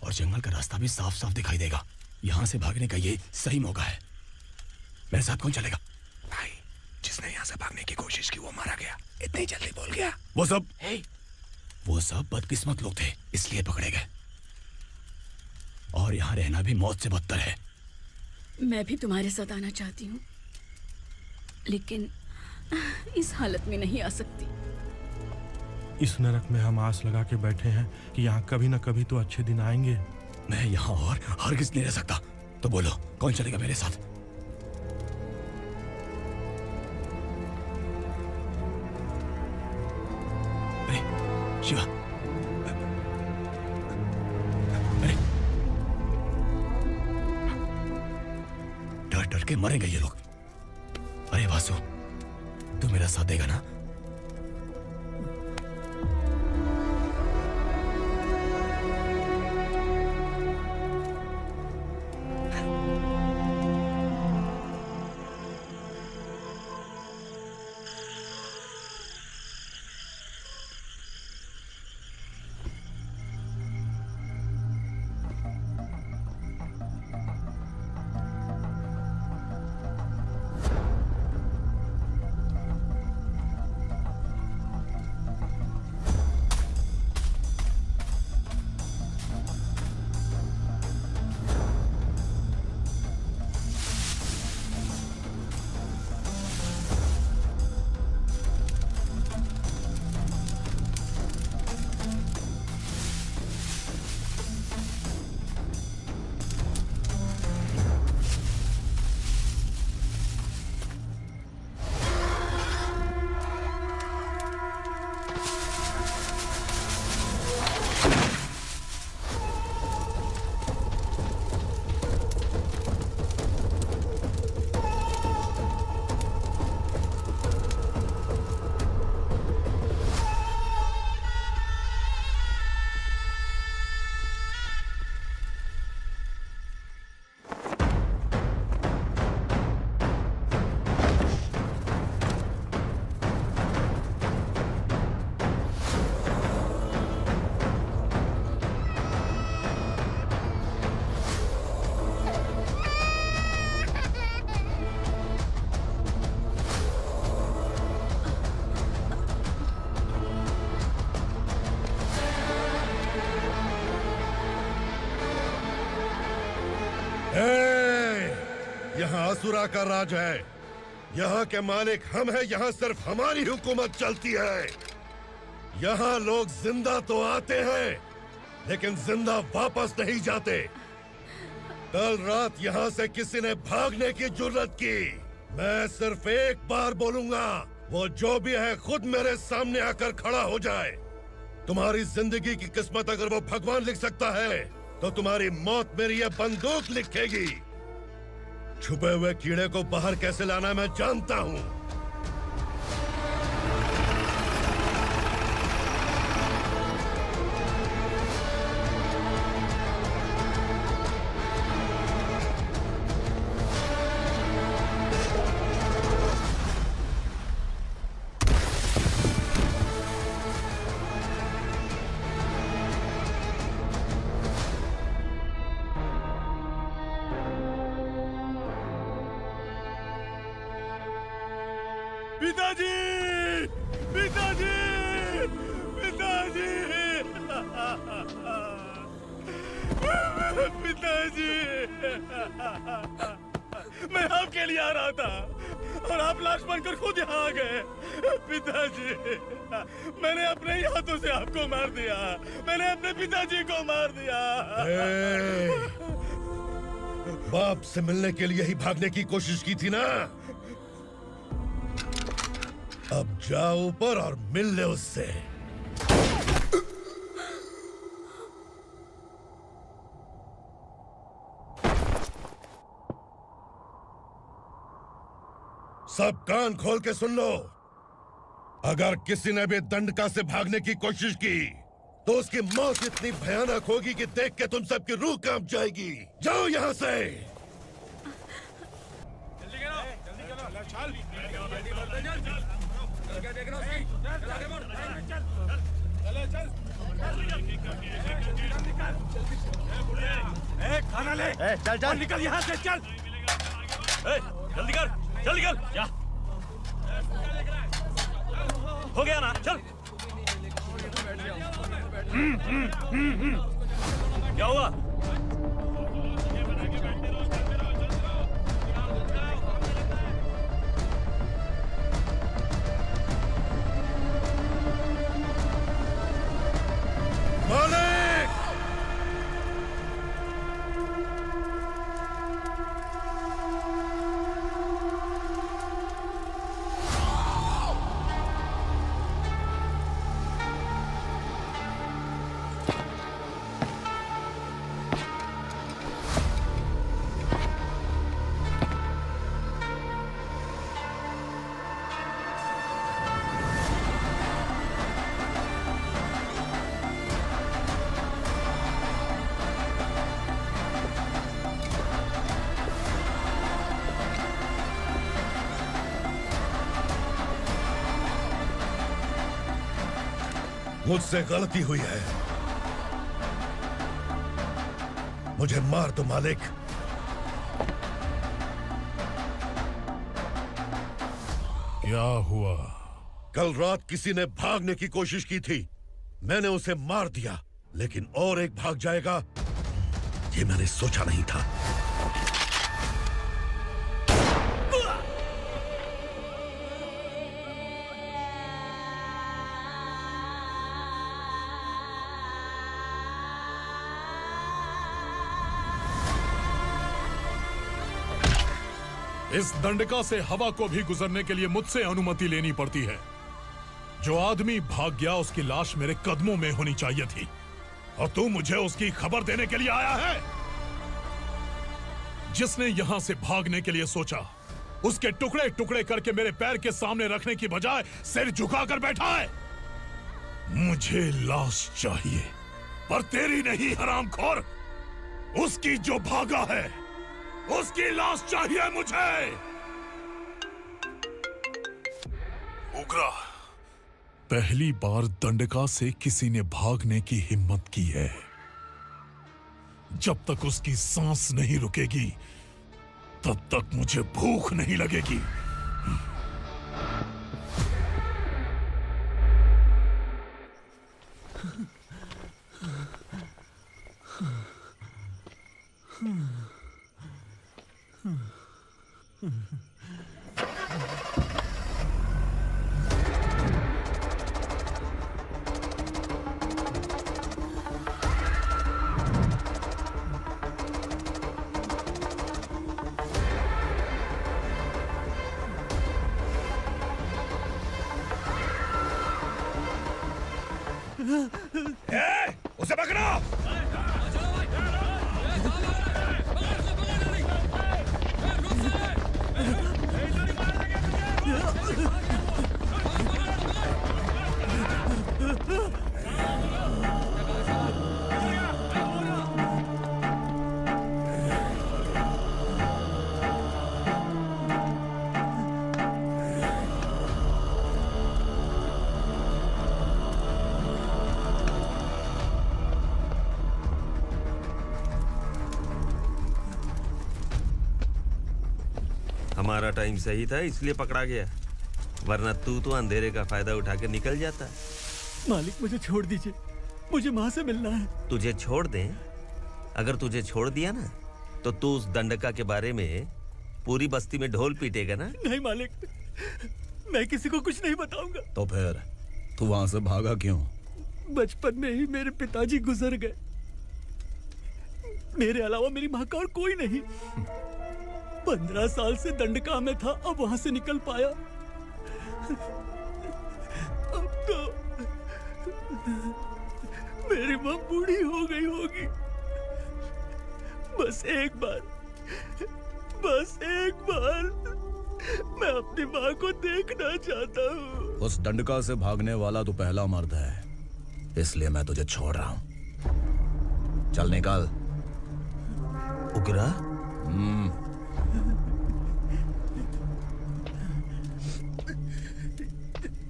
और जंगल का रास्ता भी साफ साफ दिखाई देगा। यहाँ से भागने का ये सही मौका है। मेरे साथ कौन चलेगा? भाई, जिसने यहाँ से भागने की कोशिश की वो मारा गया। इतनी जल्दी बोल गया। वो सब बदकिस्मत लोग थे, इसलिए पकड़े गए। और यहाँ रहना भी मौत से बदतर है। मैं भी तुम्हारे साथ आना चाहती हूँ, लेकिन इस हालत में नहीं आ सकती। इस नरक में हम आस लगा के बैठे हैं कि यहाँ कभी न कभी तो अच्छे दिन आएंगे। मैं यहाँ और हरगिज़ नहीं रह सकता। तो बोलो, कौन चलेगा मेरे साथ? अरे शिवा, अरे डर डर के मरेंगे ये लोग। अरे वासु, तू मेरा साथ देगा ना? यहाँ असुरा का राज है। यहाँ के मालिक हम हैं, यहाँ सिर्फ हमारी हुकूमत चलती है। यहाँ लोग जिंदा तो आते हैं लेकिन जिंदा वापस नहीं जाते। कल रात यहाँ से किसी ने भागने की जुर्रत की, मैं सिर्फ एक बार बोलूंगा, वो जो भी है खुद मेरे सामने आकर खड़ा हो जाए। तुम्हारी जिंदगी की किस्मत अगर वो भगवान लिख सकता है तो तुम्हारी मौत मेरी ये बंदूक लिखेगी। छुपे हुए कीड़े को बाहर कैसे लाना मैं जानता हूँ। पिताजी, पिताजी, पिताजी, पिताजी, मैं आपके लिए आ रहा था और आप लाश बनकर खुद यहाँ आ गए। पिताजी, मैंने अपने ही हाथों से आपको मार दिया। मैंने अपने पिताजी को मार दिया। बाप से मिलने के लिए ही भागने की कोशिश की थी ना? अब जाओ ऊपर और मिल ले उससे। सब कान खोल के सुन लो। अगर किसी ने भी दंडका से भागने की कोशिश की तो उसकी मौत इतनी भयानक होगी कि देख के तुम सबकी रूह कांप जाएगी। जाओ यहाँ से। खाना ले। चल चल निकल यहाँ से, चल। जल्दी कर, जल्दी कर। जा। हो गया ना, चल। क्या हुआ? मालिक! मुझसे गलती हुई है, मुझे मार दो मालिक। क्या हुआ? कल रात किसी ने भागने की कोशिश की थी, मैंने उसे मार दिया, लेकिन और एक भाग जाएगा ये मैंने सोचा नहीं था। इस दंडका से हवा को भी गुजरने के लिए मुझसे अनुमति लेनी पड़ती है। जो आदमी भाग गया उसकी लाश मेरे कदमों में होनी चाहिए थी, और तू मुझे उसकी खबर देने के लिए आया है। जिसने यहां से भागने के लिए सोचा उसके टुकड़े टुकड़े करके मेरे पैर के सामने रखने की बजाय सिर झुकाकर बैठा है। मुझे लाश चाहिए, पर तेरी नहीं हरामखोर, उसकी जो भागा है उसकी लाश चाहिए मुझे। उग्रा, पहली बार दंडका से किसी ने भागने की हिम्मत की है। जब तक उसकी सांस नहीं रुकेगी तब तक मुझे भूख नहीं लगेगी। उसे पकड़ो। हमारा टाइम सही था इसलिए पकड़ा गया, वरना तू तो अंधेरे का फायदा उठा के निकल जाता। मालिक मुझे छोड़ दीजिए, मुझे माँ से मिलना है। तुझे छोड़ दें? अगर तुझे छोड़ दिया ना तो तू उस दंडका के बारे में पूरी बस्ती में ढोल पीटेगा ना। नहीं मालिक, मैं किसी को कुछ नहीं बताऊंगा। तो फिर तू वहां से भागा क्यों? बचपन में ही मेरे पिताजी गुजर गए, मेरे अलावा मेरी माँ का और कोई नहीं। 15 साल से दंडका में था, अब वहां से निकल पाया। अब तो मेरी माँ बूढ़ी हो गई होगी। बस एक बार मैं अपनी माँ को देखना चाहता हूँ। उस दंडका से भागने वाला तो पहला मर्द है, इसलिए मैं तुझे छोड़ रहा हूँ। चल निकल। उग्रा?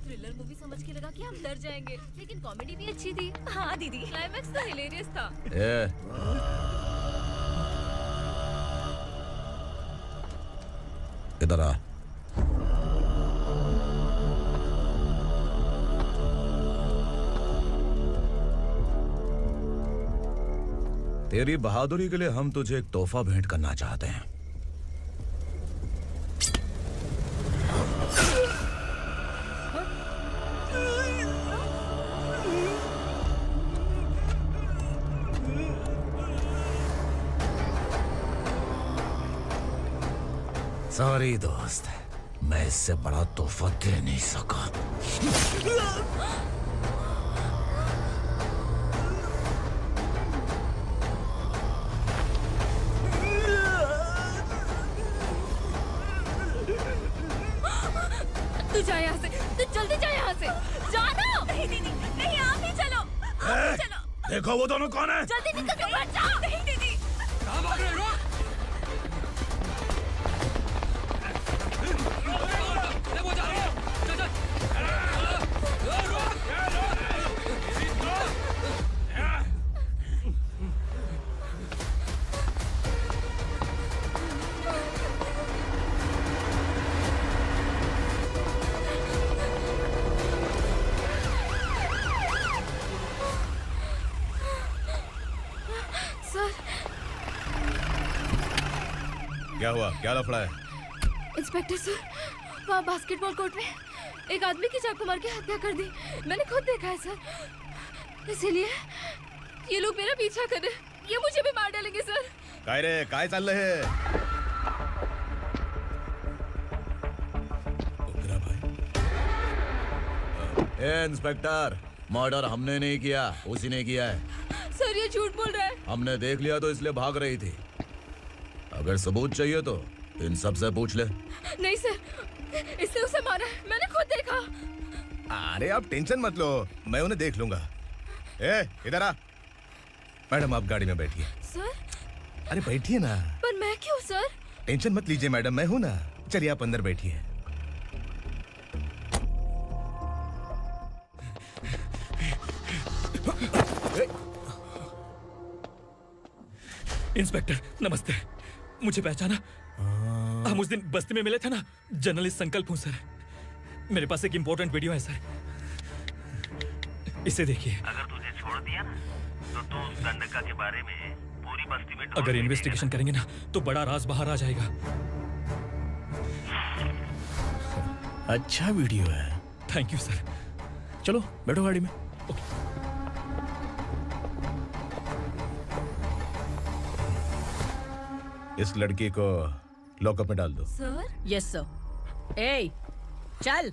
थ्रिलर मूवी समझ के लगा कि हम डर जाएंगे, लेकिन कॉमेडी भी अच्छी थी। हाँ दीदी, क्लाइमैक्स तो हिलेरियस था। इधर आ। तेरी बहादुरी के लिए हम तुझे एक तोहफा भेंट करना चाहते हैं। सॉरी दोस्त, मैं इससे बड़ा तोहफा दे नहीं सका। तू जा यहाँ से, तू जल्दी जा यहाँ से। जाना। नहीं दीदी, नहीं, आप ही चलो, आप ही चलो। देखो वो दोनों कौन है? जल्दी निकल के मत जाओ। नहीं दीदी। कहाँ भाग रहे हो? क्या हुआ? क्या लफड़ा है? इंस्पेक्टर सर, वहाँ बास्केटबॉल कोर्ट में एक आदमी की चाकू मार के हत्या कर दी। मैंने खुद देखा है सर, इसीलिए ये लोग मेरा पीछा कर रहे, ये मुझे भी मार डालेंगे सर। काय रे, काय चाललंय हे? ए इंस्पेक्टर, मर्डर हमने नहीं किया, उसी ने किया है। सर ये झूठ बोल रहा है। हमने देख लिया तो इसलिए भाग रही थी। अगर सबूत चाहिए तो इन सब से पूछ ले। नहीं सर, इसने उसे मारा है, मैंने खुद देखा। अरे आप टेंशन मत लो, मैं उन्हें देख लूंगा। ए, इधर आ। मैडम आप गाड़ी में बैठिए। सर? अरे बैठिए ना। पर मैं क्यों सर? टेंशन मत लीजिए मैडम, मैं हूं ना। चलिए आप अंदर बैठिए। इंस्पेक्टर नमस्ते, मुझे पहचाना? हम उस दिन बस्ती में मिले थे ना। जर्नलिस्ट संकल्प हूँ सर, मेरे पास एक इम्पोर्टेंट वीडियो है सर, इसे देखिए। अगर तुझे छोड़ दिया ना तो तू उस दंडका के बारे में पूरी बस्ती में अगर इन्वेस्टिगेशन करेंगे ना तो बड़ा राज बाहर आ जाएगा। अच्छा वीडियो है। Thank you sir. चलो बैठो गाड़ी में। इस लड़की को लॉकअप में डाल दो। सर? Yes sir. ए, चल।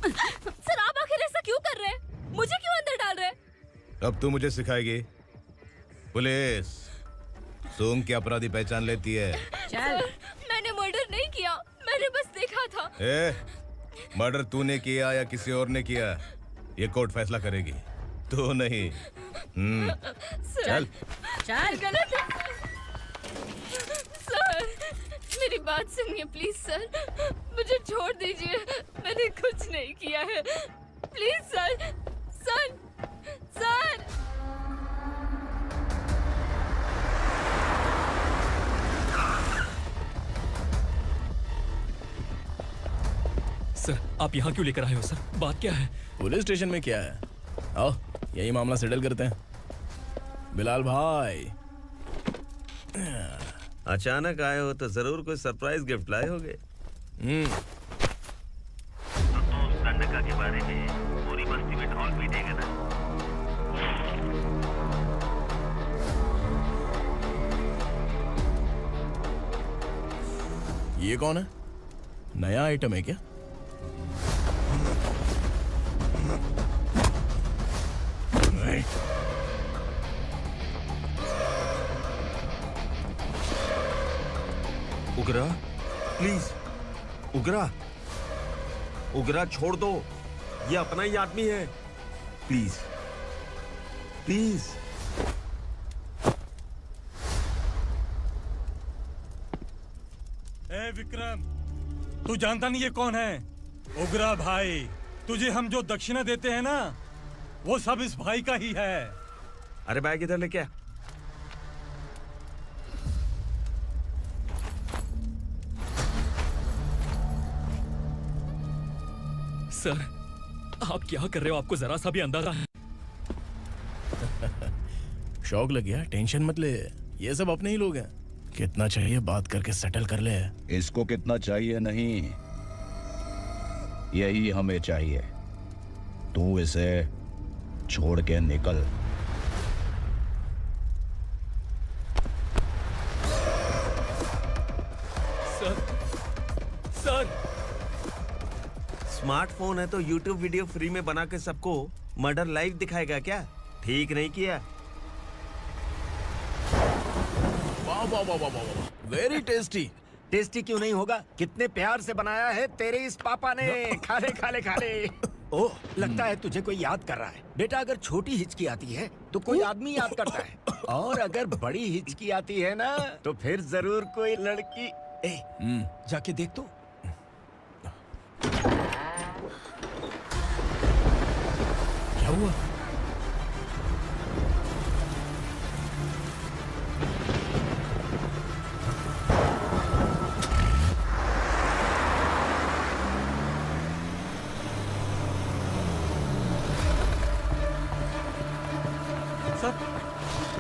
सर आप आखिर ऐसा क्यों कर रहे हैं? मुझे क्यों अंदर डाल रहे हैं? अब तू मुझे सिखाएगी? पुलिस सूंघ के अपराधी पहचान लेती है। चल। मैंने मर्डर नहीं किया, मैंने बस देखा था। मर्डर तूने किया या किसी और ने किया, ये कोर्ट फैसला करेगी, तू नहीं। चल चल। गलत है सर, मेरी बात सुनिए प्लीज सर, मुझे छोड़ दीजिए, मैंने कुछ नहीं किया है, please sir. Sir sir sir आप यहाँ क्यों लेकर आए हो सर? बात क्या है? पुलिस स्टेशन में क्या है? आओ यही मामला सेटल करते हैं। बिलाल भाई, अचानक आए हो तो जरूर कोई सरप्राइज गिफ्ट लाए होगे। तो उस दंडका के बारे में पूरी बस्ती में ढोल पीटेगा ना। ये कौन है? नया आइटम है क्या? उगरा प्लीज, उगरा उगरा छोड़ दो, ये अपना ही आदमी है, प्लीज प्लीज। ए विक्रम, तू जानता नहीं ये कौन है? उगरा भाई। तुझे हम जो दक्षिणा देते हैं ना, वो सब इस भाई का ही है। अरे बैग इधर लेके आ। सर आप क्या कर रहे हो? आपको जरा सा भी अंदाजा है? शौक लग गया? टेंशन मत ले, ये सब अपने ही लोग हैं। कितना चाहिए बात करके सेटल कर ले। इसको कितना चाहिए नहीं, यही हमें चाहिए। तू इसे छोड़ के निकल। सर सर स्मार्टफोन है तो YouTube वीडियो फ्री में बना के सबको मर्डर लाइव दिखाएगा क्या? ठीक नहीं किया। वाह वाह वाह वाह वाह, वेरी टेस्टी। टेस्टी क्यों नहीं होगा? कितने प्यार से बनाया है तेरे इस पापा ने। खा ले खा ले खा ले। ओह, लगता है तुझे कोई याद कर रहा है। बेटा अगर छोटी हिचकी आती है तो कोई आदमी याद करता है, और अगर बड़ी हिचकी आती है ना तो फिर जरूर कोई लड़की। जाके देख तो। क्या हुआ?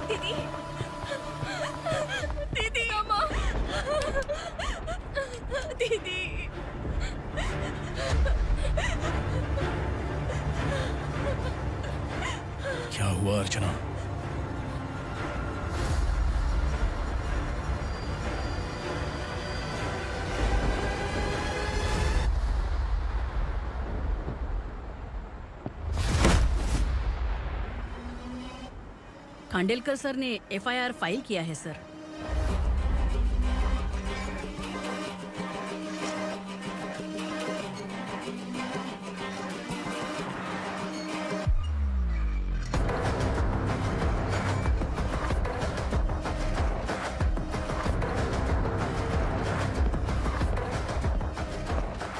दीदी, दीदी, अम्मा, दीदी। क्या हुआ अर्चना? खांडेलकर सर ने एफआईआर फाइल किया है सर।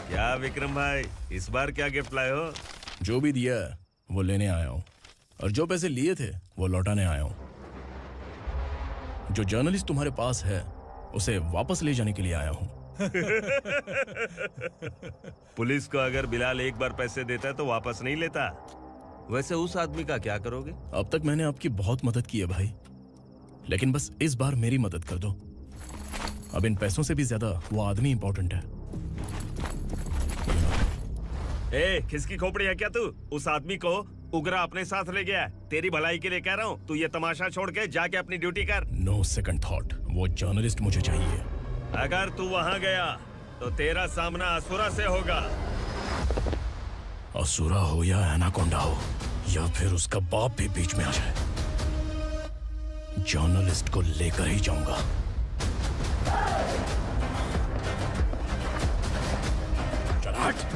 क्या विक्रम भाई, इस बार क्या गिफ्ट लाए हो? जो भी दिया है वो लेने आया हूँ, और जो पैसे लिए थे वो लौटाने आया हूँ। जो जर्नलिस्ट तुम्हारे पास है उसे वापस ले जाने के लिए आया हूँ। पुलिस को अगर बिलाल एक बार पैसे देता है तो वापस नहीं लेता। वैसे उस आदमी का क्या करोगे? अब तक मैंने आपकी बहुत मदद की है भाई, लेकिन बस इस बार मेरी मदद कर दो। अब इन पैसों से भी ज्यादा वो आदमी इंपॉर्टेंट है। ए, किसकी खोपड़ी है क्या तू? उस आदमी को उगरा अपने साथ ले गया। तेरी भलाई के लिए कह रहा हूँ, तू ये तमाशा छोड़ के जाके अपनी ड्यूटी कर। नो सेकंड थॉट, वो जर्नलिस्ट मुझे चाहिए। अगर तू वहाँ गया तो तेरा सामना असुरा से होगा। असुरा हो या एनाकोंडा हो या फिर उसका बाप भी बीच में आ जाए, जर्नलिस्ट को लेकर ही जाऊंगा। चल हट।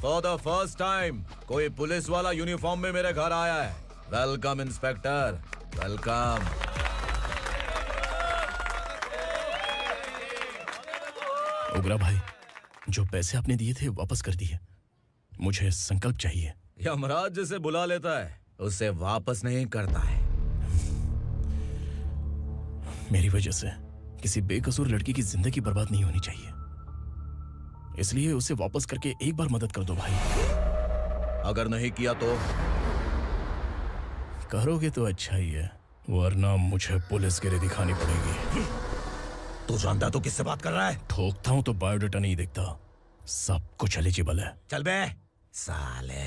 फॉर द फर्स्ट टाइम कोई पुलिस वाला यूनिफॉर्म में मेरे घर आया है। Welcome inspector, welcome. उगरा भाई, जो पैसे आपने दिए थे वापस कर दिए। मुझे संकल्प चाहिए। यमराज जिसे बुला लेता है उसे वापस नहीं करता है। मेरी वजह से किसी बेकसूर लड़की की जिंदगी बर्बाद नहीं होनी चाहिए, इसलिए उसे वापस करके एक बार मदद कर दो भाई। अगर नहीं किया तो? करोगे तो अच्छा ही है, वरना मुझे पुलिस गिरी दिखानी पड़ेगी। तू जानता तो किससे बात कर रहा है? ठोकता हूं तो बायोडाटा नहीं दिखता, सब कुछ एलिजिबल है। चल बे साले।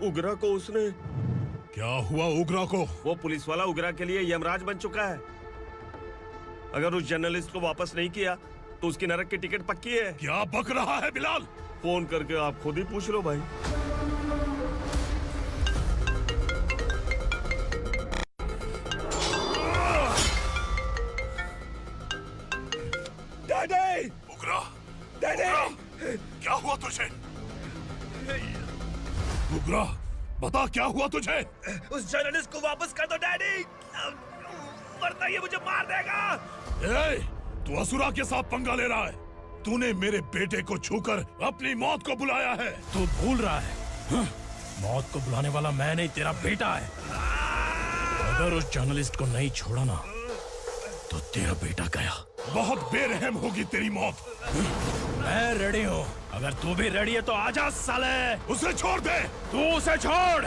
उग्रा को उसने क्या हुआ उग्रा को? वो पुलिस वाला उग्रा के लिए यमराज बन चुका है। अगर उस जर्नलिस्ट को वापस नहीं किया तो उसकी नरक की टिकट पक्की है। क्या बक रहा है बिलाल? फोन करके आप खुद ही पूछ लो भाई। डैडी! उग्रा! डैडी! क्या हुआ तुझे? उग्रा, बता क्या हुआ तुझे? उस जर्नलिस्ट को वापस कर दो डैडी, वरना ये मुझे मार देगा। ए, तू असुरा के साथ पंगा ले रहा है। तूने मेरे बेटे को छूकर अपनी मौत को बुलाया है। तू भूल रहा है, मौत को बुलाने वाला मैं नहीं, तेरा बेटा है। अगर उस जर्नलिस्ट को नहीं छोड़ा ना तो तेरा बेटा गया। बहुत बेरहम होगी तेरी मौत। मैं रेडी हूँ, अगर तू भी रेडी है तो आजा साले। उसे छोड़ दे। तू उसे छोड़।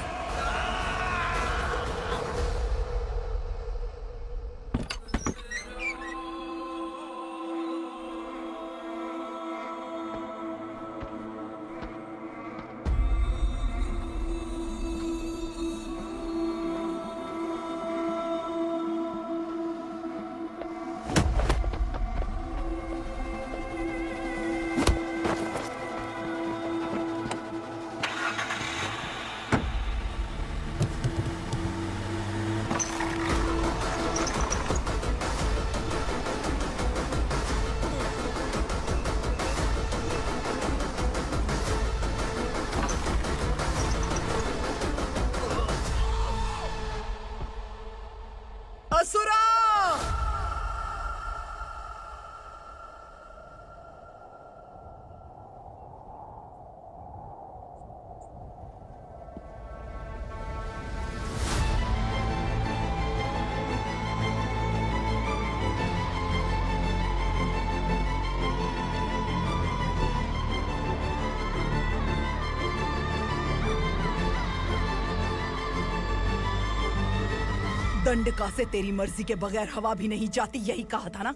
दंडका से तेरी मर्जी के बगैर हवा भी नहीं जाती, यही कहा था ना?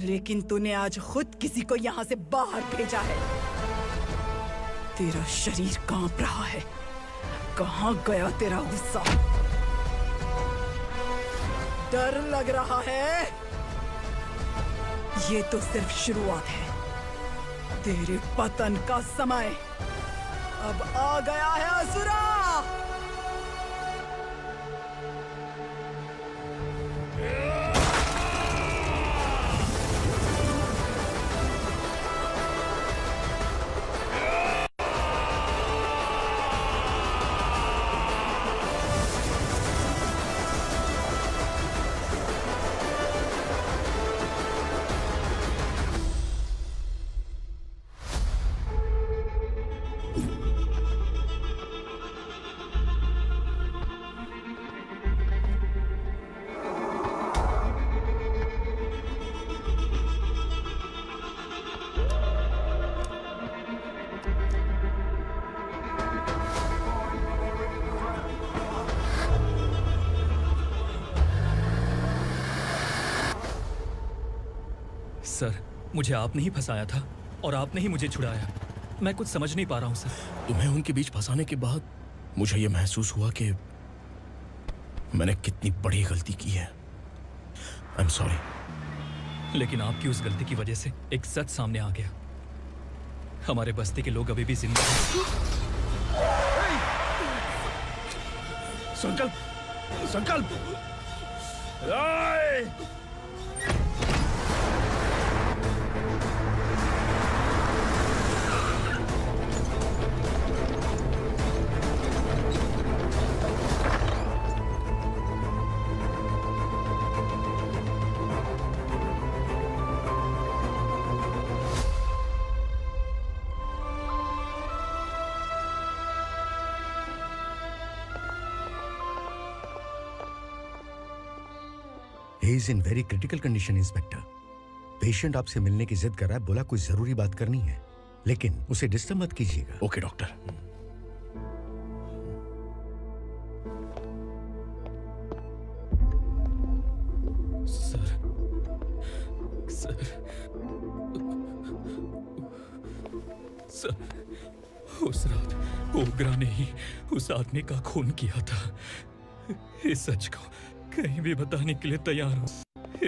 लेकिन तूने आज खुद किसी को यहाँ से बाहर भेजा है। तेरा शरीर कांप रहा है। कहाँ गया तेरा गुस्सा? डर लग रहा है? ये तो सिर्फ शुरुआत है। तेरे पतन का समय अब आ गया है असुरा। सर, मुझे आपने ही फंसाया था और आपने ही मुझे छुड़ाया। मैं कुछ समझ नहीं पा रहा हूँ सर। तुम्हें उनके बीच फंसाने के बाद मुझे ये महसूस हुआ कि मैंने कितनी बड़ी गलती की है। I am sorry. लेकिन आपकी उस गलती की वजह से एक सच सामने आ गया। हमारे बस्ती के लोग अभी भी जिंदा हैं। संकल्प संकल्प आए! He is in very critical condition, inspector. Patient आपसे मिलने की जिद कर रहा है, बोला कोई जरूरी बात करनी है, लेकिन उसे डिस्टर्ब मत कीजिएगा। Okay doctor. सर, उस रात ओग्रा ने ही उस आदमी का खून किया था। इस सच को कहीं भी बताने के लिए तैयार हूं।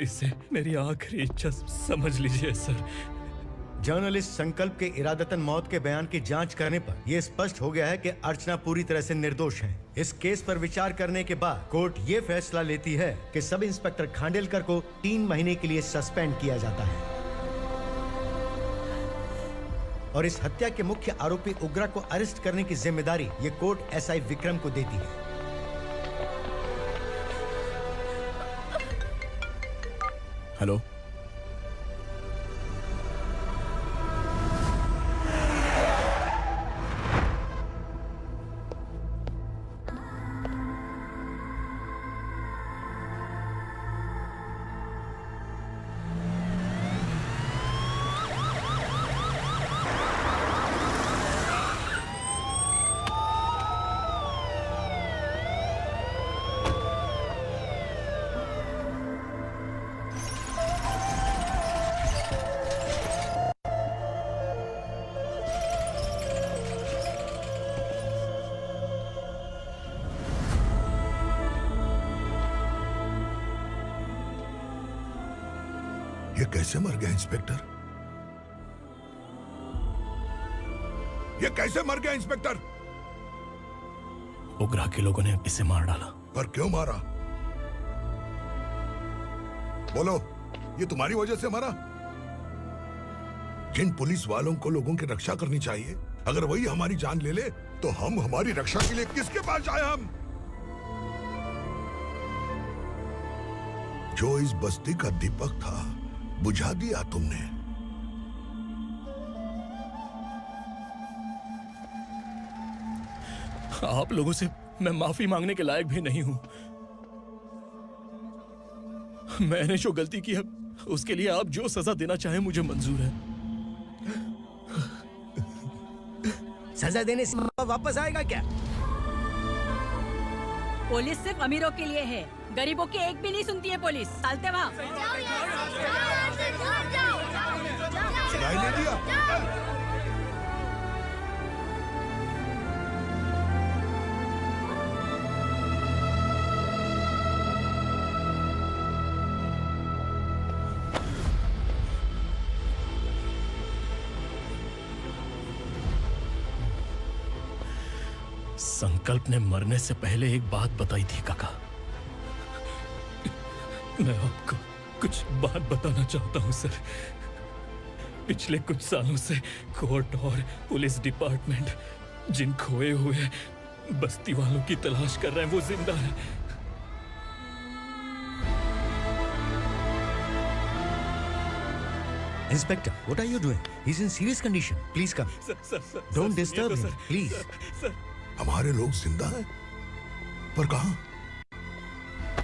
इसे मेरी आखिरी इच्छा समझ लीजिए सर। जर्नलिस्ट संकल्प के इरादतन मौत के बयान की जांच करने पर यह स्पष्ट हो गया है कि अर्चना पूरी तरह से निर्दोष है। इस केस पर विचार करने के बाद कोर्ट ये फैसला लेती है कि सब इंस्पेक्टर खांडेलकर को 3 महीने के लिए सस्पेंड किया जाता है और इस हत्या के मुख्य आरोपी उग्रा को अरेस्ट करने की जिम्मेदारी ये कोर्ट एसआई विक्रम को देती है। हेलो, ये कैसे मर गया इंस्पेक्टर? ये कैसे मर गया इंस्पेक्टर? उग्रा के लोगों ने इसे मार डाला। पर क्यों मारा? बोलो, ये तुम्हारी वजह से मारा? जिन पुलिस वालों को लोगों की रक्षा करनी चाहिए, अगर वही हमारी जान ले ले तो हम हमारी रक्षा के लिए किसके पास जाए? हम जो इस बस्ती का दीपक था बुझा दिया तुमने। आप लोगों से मैं माफी मांगने के लायक भी नहीं हूं। मैंने जो गलती की है उसके लिए आप जो सजा देना चाहें मुझे मंजूर है। सजा देने से वापस आएगा क्या? पुलिस सिर्फ अमीरों के लिए है, गरीबों की एक भी नहीं सुनती है पुलिस। चलते वहाँ। सुनाई नहीं दिया? संकल्प ने मरने से पहले एक बात बताई थी काका। मैं आपको कुछ बात बताना चाहता हूं सर। पिछले कुछ सालों से कोर्ट और पुलिस डिपार्टमेंट जिन खोए हुए बस्ती वालों की तलाश कर रहे हैं वो जिंदा है। Inspector, what are you doing? He's in serious condition. Please come. Sir, Don't disturb him, please. हमारे लोग जिंदा हैं? पर कहां?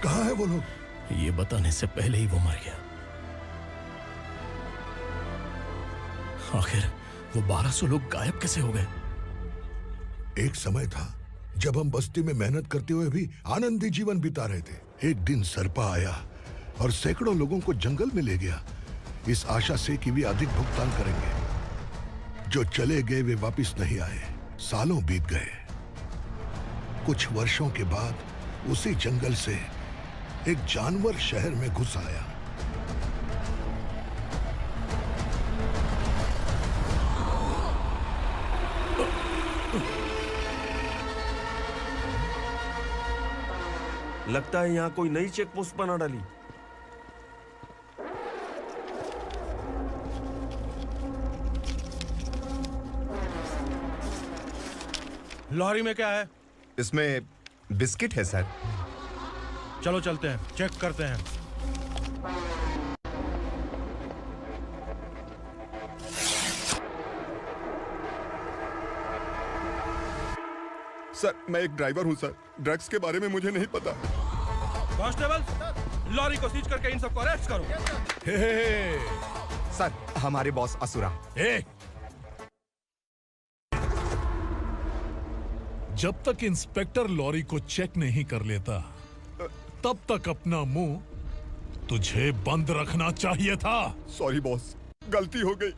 कहां है वो लोग? ये बताने से पहले ही वो मर गया। आखिर वो 1200 लोग गायब कैसे हो गए? एक समय था जब हम बस्ती में मेहनत करते हुए भी आनंदी जीवन बिता रहे थे। एक दिन सरपा आया और सैकड़ों लोगों को जंगल में ले गया, इस आशा से कि वे अधिक भुगतान करेंगे। जो चले गए वे वापस नहीं आए। सालों बीत गए। कुछ वर्षों के बाद उसी जंगल से एक जानवर शहर में घुस आया। लगता है यहाँ कोई नई चेक पोस्ट बना डाली। लॉरी में क्या है? इसमें बिस्किट है सर। चलो चलते हैं, चेक करते हैं। सर मैं एक ड्राइवर हूँ सर, ड्रग्स के बारे में मुझे नहीं पता। कांस्टेबल, लॉरी को सीज करके इन सबको अरेस्ट करो। सर हमारे बॉस असुरा। जब तक इंस्पेक्टर लॉरी को चेक नहीं कर लेता तब तक अपना मुंह तुझे बंद रखना चाहिए था। सॉरी बॉस, गलती हो गई।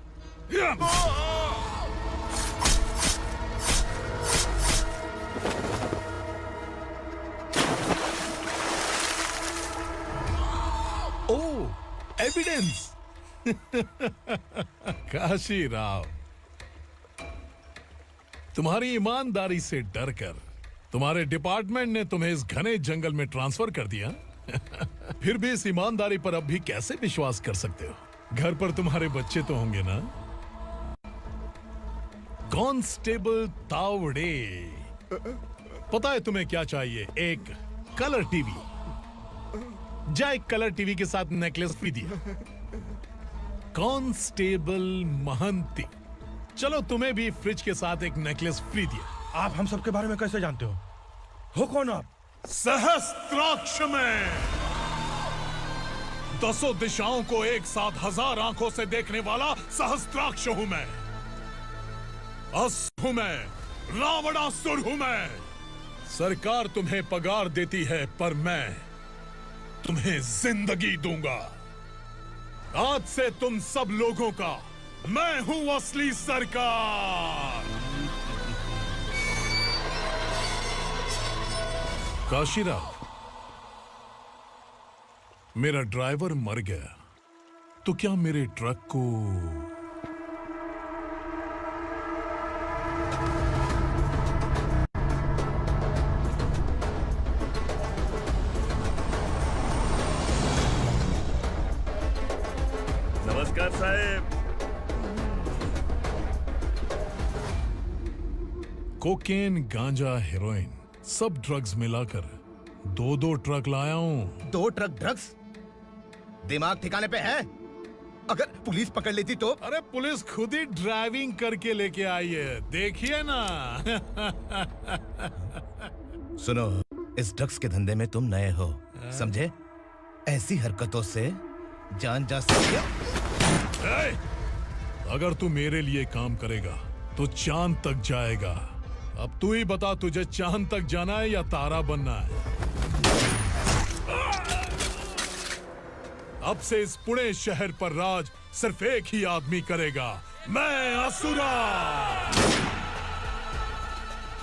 ओह, एविडेंस। काशी राव, तुम्हारी ईमानदारी से डरकर तुम्हारे डिपार्टमेंट ने तुम्हें इस घने जंगल में ट्रांसफर कर दिया। फिर भी इस ईमानदारी पर अब भी कैसे विश्वास कर सकते हो? घर पर तुम्हारे बच्चे तो होंगे ना? कांस्टेबल तावड़े, पता है तुम्हें क्या चाहिए? एक कलर टीवी। जा एक कलर टीवी के साथ नेकलेस फ्री दिया। कांस्टेबल महंती, चलो तुम्हें भी फ्रिज के साथ एक नेकलेस फ्री दिया। आप हम सब के बारे में कैसे जानते हो कौन आप? सहस्त्राक्ष में 10 दिशाओं को एक साथ 1000 आंखों से देखने वाला सहस्त्राक्ष हूं मैं। असुर हूं मैं, रावणासुर हूं मैं। सरकार तुम्हें पगार देती है पर मैं तुम्हें जिंदगी दूंगा। आज से तुम सब लोगों का मैं हूं असली सरकार। काशीराव, मेरा ड्राइवर मर गया तो क्या मेरे ट्रक को नमस्कार साहब। कोकेन, गांजा, हेरोइन सब ड्रग्स मिलाकर 2 ट्रक लाया हूं। 2 ट्रक ड्रग्स? दिमाग ठिकाने पे है? अगर पुलिस पकड़ लेती तो? अरे पुलिस खुद ही ड्राइविंग करके लेके आई है, देखिए ना। सुनो, इस ड्रग्स के धंधे में तुम नए हो, समझे? ऐसी हरकतों से जान जा सकती है। अगर तू मेरे लिए काम करेगा तो चांद तक जाएगा। अब तू ही बता, तुझे चांद तक जाना है या तारा बनना है? अब से इस पुणे शहर पर राज सिर्फ एक ही आदमी करेगा, मैं असुरा।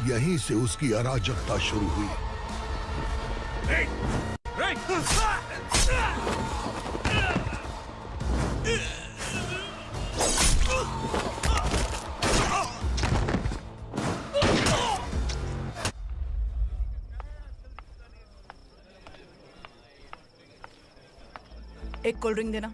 यहीं से उसकी अराजकता शुरू हुई। एक कोल्ड ड्रिंक देना।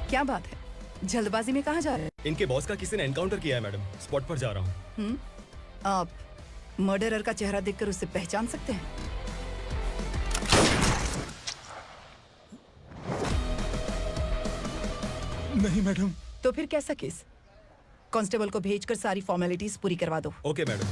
क्या बात है, जल्दबाजी में कहाँ जा रहे हैं? इनके बॉस का किसी ने एनकाउंटर किया है मैडम, स्पॉट पर जा रहा हूँ। आप मर्डरर का चेहरा देखकर उसे पहचान सकते हैं? नहीं मैडम। तो फिर कैसा केस? कांस्टेबल को भेजकर सारी फॉर्मेलिटीज पूरी करवा दो। Okay madam.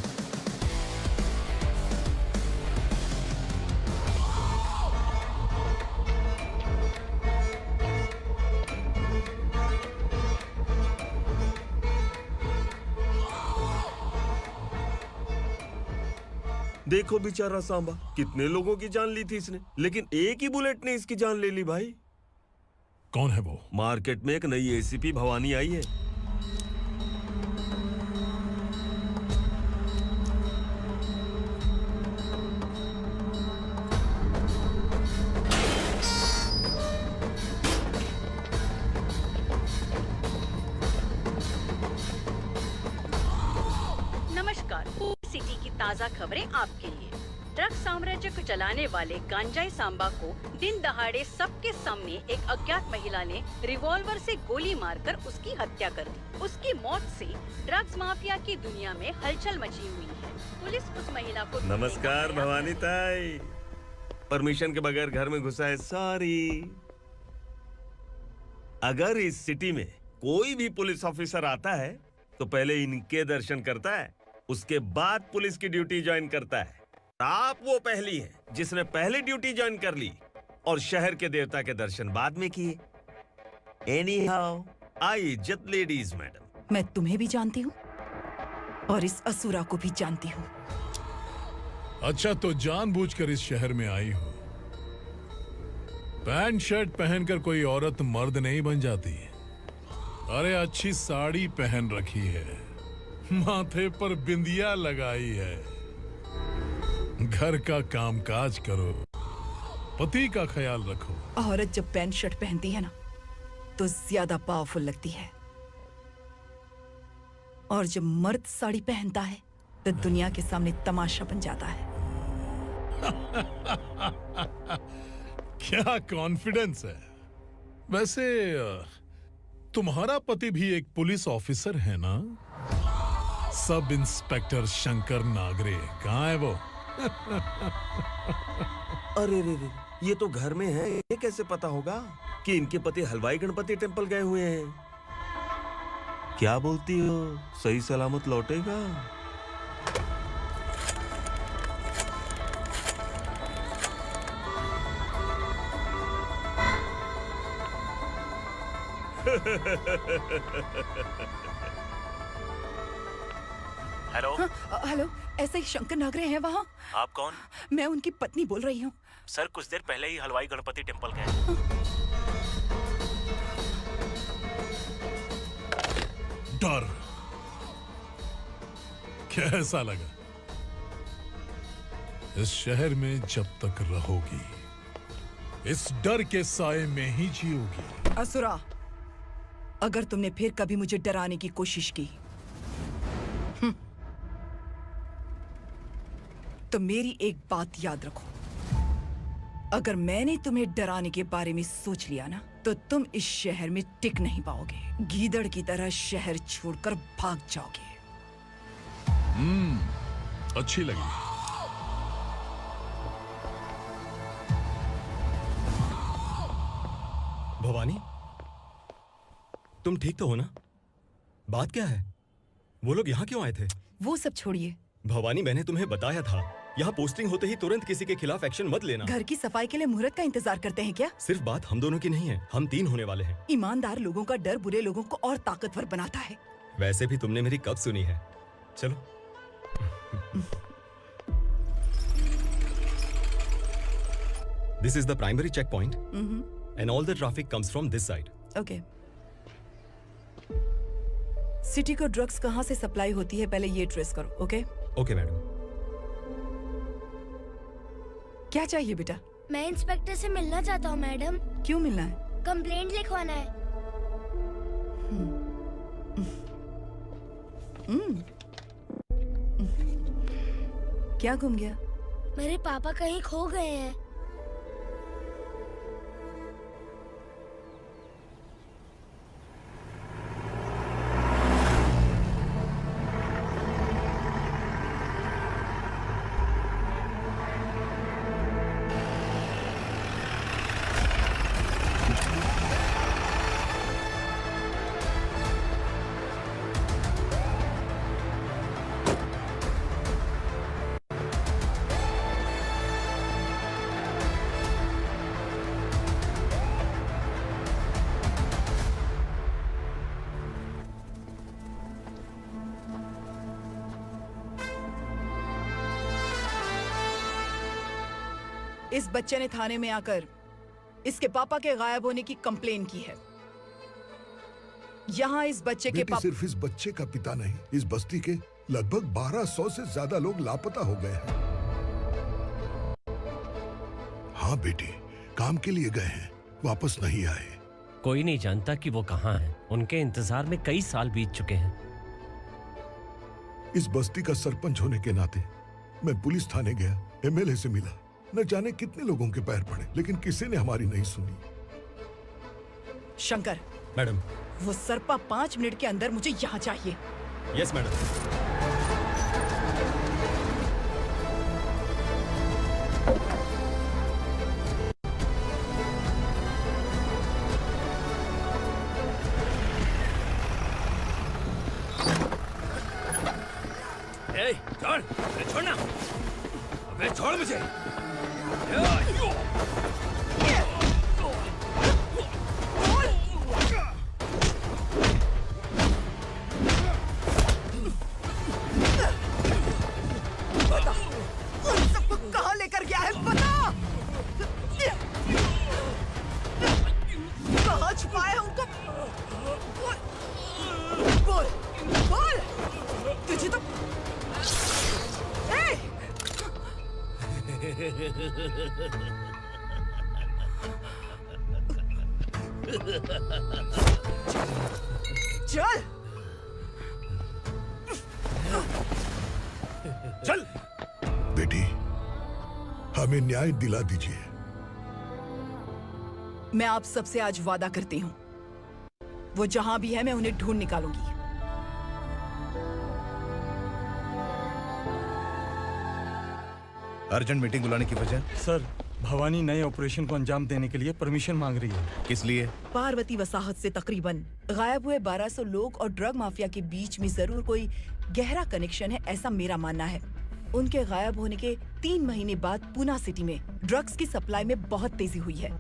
देखो बेचारा सांबा, कितने लोगों की जान ली थी इसने, लेकिन एक ही बुलेट ने इसकी जान ले ली भाई। कौन है वो? मार्केट में एक नई एसीपी भवानी आई है। नमस्कार, सिटी की ताज़ा खबरें आपके लिए। ड्रग साम्राज्य को चलाने वाले गांजाई सांबा को दिन दहाड़े सबके सामने एक अज्ञात महिला ने रिवॉल्वर से गोली मारकर उसकी हत्या कर दी। उसकी मौत से ड्रग्स माफिया की दुनिया में हलचल मची हुई है। पुलिस उस महिला को नमस्कार भवानी ताई, परमिशन के बगैर घर में घुसा है, सॉरी। अगर इस सिटी में कोई भी पुलिस ऑफिसर आता है तो पहले इनके दर्शन करता है, उसके बाद पुलिस की ड्यूटी ज्वाइन करता है। आप वो पहली हैं जिसने पहले ड्यूटी ज्वाइन कर ली और शहर के देवता के दर्शन बाद में किए। एनीहाउ, आई इज्जत लेडीज मैडम। मैं तुम्हें भी जानती हूँ और इस असुरा को भी जानती हूँ। अच्छा, तो जानबूझकर इस शहर में आई हो। पैंट शर्ट पहनकर कोई औरत मर्द नहीं बन जाती। अरे अच्छी साड़ी पहन रखी है, माथे पर बिंदिया लगाई है, घर का कामकाज करो, पति का ख्याल रखो। औरत जब पैंट शर्ट पहनती है ना तो ज्यादा पावरफुल लगती है, और जब मर्द साड़ी पहनता है तो दुनिया के सामने तमाशा बन जाता है। क्या कॉन्फिडेंस है। वैसे तुम्हारा पति भी एक पुलिस ऑफिसर है ना? सब इंस्पेक्टर शंकर नागरे कहाँ है वो? अरे रे रे, ये तो घर में है, ये कैसे पता होगा कि इनके पति हलवाई गणपति टेम्पल गए हुए हैं? क्या बोलती हो, सही सलामत लौटेगा? हेलो। हेलो, ऐसे ही शंकर नागरे हैं वहाँ? आप कौन? मैं उनकी पत्नी बोल रही हूँ। सर कुछ देर पहले ही हलवाई गणपति टेम्पल गए। डर कैसा लगा? इस शहर में जब तक रहोगी इस डर के साए में ही जियोगी। असुरा, अगर तुमने फिर कभी मुझे डराने की कोशिश की तो मेरी एक बात याद रखो, अगर मैंने तुम्हें डराने के बारे में सोच लिया ना तो तुम इस शहर में टिक नहीं पाओगे। गीदड़ की तरह शहर छोड़कर भाग जाओगे। अच्छी लगी। भवानी, तुम ठीक तो हो ना? बात क्या है? वो लोग यहाँ क्यों आए थे? वो सब छोड़िए भवानी, मैंने तुम्हें बताया था यहाँ पोस्टिंग होते ही तुरंत किसी के खिलाफ एक्शन मत लेना। घर की सफाई के लिए मुहूर्त का इंतजार करते हैं क्या? सिर्फ बात हम दोनों की नहीं है, हम 3 होने वाले हैं। ईमानदार लोगों का डर बुरे लोगों को और ताकतवर बनाता है। वैसे भी तुमने मेरी कब सुनी है। चलो। This is the primary checkpoint, and all the traffic comes from this side. Okay. City को ड्रग्स कहाँ से सप्लाई होती है पहले ये ट्रेस करो, ओके? Okay madam. क्या चाहिए बेटा? मैं इंस्पेक्टर से मिलना चाहता हूँ मैडम। क्यों मिलना है? कंप्लेंट लिखवाना है। क्या घूम गया? मेरे पापा कहीं खो गए हैं। इस बच्चे ने थाने में आकर इसके पापा के गायब होने की कंप्लेन की है। यहाँ इस बच्चे के बेटी, पापा सिर्फ इस बच्चे का पिता नहीं, इस बस्ती के लगभग 1200 से ज्यादा लोग लापता हो गए हैं। हाँ बेटी, काम के लिए गए हैं, वापस नहीं आए। कोई नहीं जानता कि वो कहाँ हैं। उनके इंतजार में कई साल बीत चुके हैं। इस बस्ती का सरपंच होने के नाते मैं पुलिस थाने गया, एमएलए से मिला, न जाने कितने लोगों के पैर पड़े, लेकिन किसी ने हमारी नहीं सुनी। शंकर, मैडम। वो सरपा 5 मिनट के अंदर मुझे यहाँ चाहिए। Yes madam. छोड़, छोड़ना, अबे छोड़ मुझे। बता, उन सबको कहाँ लेकर गया है, बता। कहाँ छुपाया है उनको? बोल, बोल। तुझे तो चल चल बेटी, हमें न्याय दिला दीजिए। मैं आप सबसे आज वादा करती हूँ, वो जहां भी है मैं उन्हें ढूंढ निकालूंगी। अर्जेंट मीटिंग बुलाने की वजह? सर, भवानी नए ऑपरेशन को अंजाम देने के लिए परमिशन मांग रही है। किस लिए? पार्वती वसाहत से तकरीबन गायब हुए 1200 लोग और ड्रग माफिया के बीच में जरूर कोई गहरा कनेक्शन है, ऐसा मेरा मानना है। उनके गायब होने के 3 महीने बाद पूना सिटी में ड्रग्स की सप्लाई में बहुत तेजी हुई है।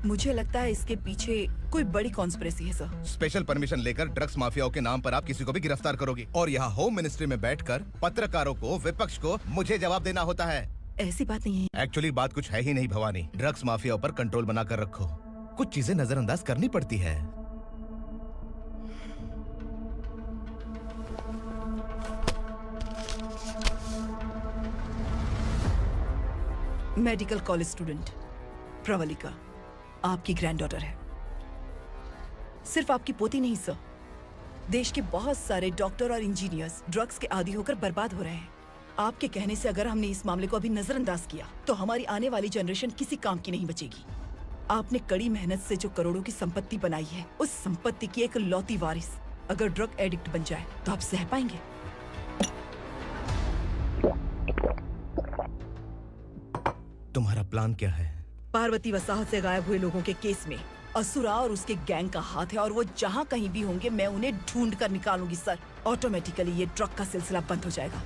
मुझे लगता है इसके पीछे कोई बड़ी कॉन्स्पिरेसी है सर। स्पेशल परमिशन लेकर ड्रग्स माफियाओं के नाम पर आप किसी को भी गिरफ्तार करोगे और यहाँ होम मिनिस्ट्री में बैठकर पत्रकारों को, विपक्ष को मुझे जवाब देना होता है। ऐसी बात नहीं है। एक्चुअली बात कुछ है ही नहीं भवानी। ड्रग्स माफियाओं पर कंट्रोल बनाकर रखो, कुछ चीजें नजरअंदाज करनी पड़ती है। मेडिकल कॉलेज स्टूडेंट प्रवलिका आपकी ग्रैंडडॉटर है। सिर्फ आपकी पोती नहीं सर, देश के बहुत सारे डॉक्टर और इंजीनियर्स ड्रग्स के आदी होकर बर्बाद हो रहे हैं। आपके कहने से अगर हमने इस मामले को अभी नजरअंदाज किया तो हमारी आने वाली जनरेशन किसी काम की नहीं बचेगी। आपने कड़ी मेहनत से जो करोड़ों की संपत्ति बनाई है, उस संपत्ति की एक लौती वारिस अगर ड्रग एडिक्ट बन जाए तो आप सह पाएंगे? तुम्हारा प्लान क्या है? पार्वती वसाहत से गायब हुए लोगों के केस में असुरा और उसके गैंग का हाथ है और वो जहाँ कहीं भी होंगे मैं उन्हें ढूंढ कर निकालूंगी सर। ऑटोमेटिकली ये ड्रग का सिलसिला बंद हो जाएगा।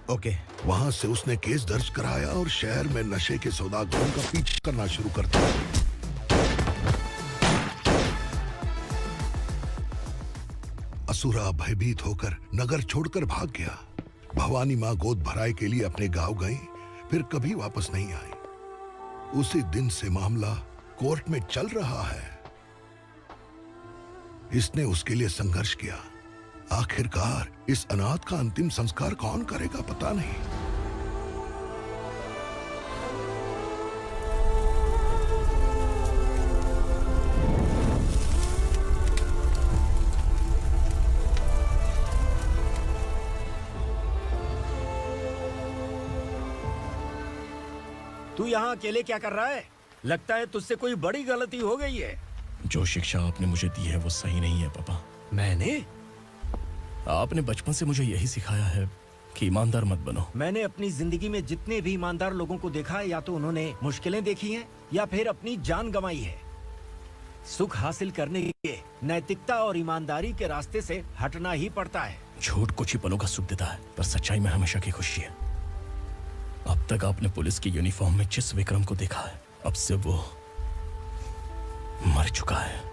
ओके। वहाँ से उसने केस दर्ज कराया और शहर में नशे के सौदागरों का पीछा करना शुरू कर दिया। असुरा भयभीत होकर नगर छोड़कर भाग गया। भवानी माँ गोद भराई के लिए अपने गांव गई, फिर कभी वापस नहीं आई। उसी दिन से मामला कोर्ट में चल रहा है। इसने उसके लिए संघर्ष किया। आखिरकार इस अनाथ का अंतिम संस्कार कौन करेगा पता नहीं। तू यहाँ अकेले क्या कर रहा है? लगता है तुझसे कोई बड़ी गलती हो गई है। जो शिक्षा आपने मुझे दी है वो सही नहीं है पापा। मैंने? आपने बचपन से मुझे यही सिखाया है कि ईमानदार मत बनो। मैंने अपनी जिंदगी में जितने भी ईमानदार लोगों को देखा है, या तो उन्होंने मुश्किलें देखी हैं या फिर अपनी जान गंवाई है। सुख हासिल करने के लिए नैतिकता और ईमानदारी के रास्ते से हटना ही पड़ता है। झूठ कुछ ही पलों का सुख देता है, पर सच्चाई में हमेशा की खुशी है। अब तक आपने पुलिस की यूनिफॉर्म में जिस विक्रम को देखा है, अब से वो मर चुका है।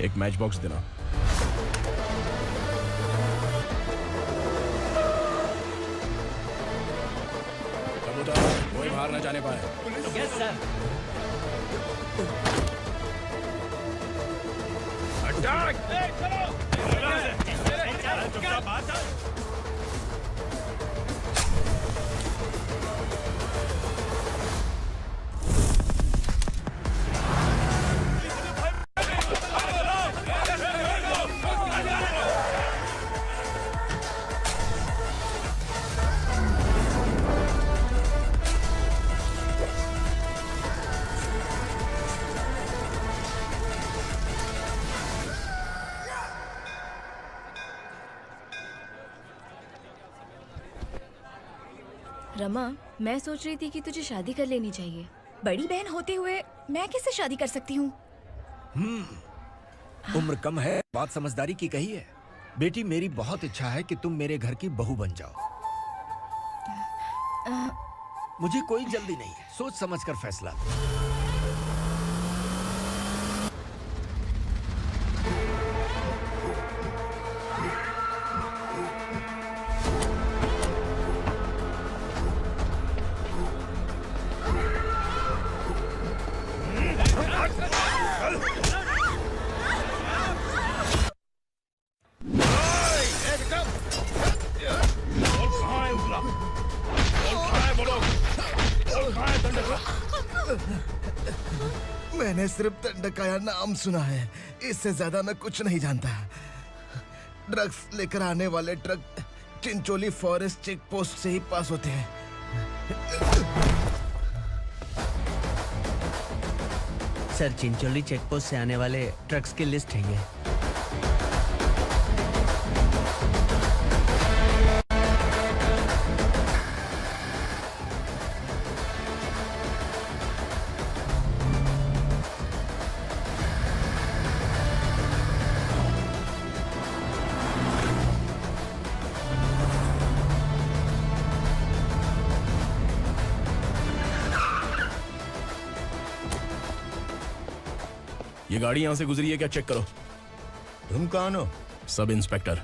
एक मैच बॉक्स देना। कबूतर कोई बाहर न जाने पाए। Yes sir. रमा, मैं सोच रही थी कि तुझे शादी कर लेनी चाहिए। बड़ी बहन होते हुए मैं कैसे शादी कर सकती हूँ? उम्र कम है, बात समझदारी की कही है। बेटी, मेरी बहुत इच्छा है कि तुम मेरे घर की बहू बन जाओ। मुझे कोई जल्दी नहीं है, सोच समझकर फैसला। मैंने सिर्फ दंडकाया नाम सुना है, इससे ज्यादा मैं कुछ नहीं जानता। ड्रग्स लेकर आने वाले truck Chincholi forest check post से ही पास होते हैं। सर, चिंचोली चेक पोस्ट से आने वाले ट्रक्स की लिस्ट है ये। ये गाड़ी यहां से गुजरी है क्या, चेक करो। तुम कौन हो? Sub inspector.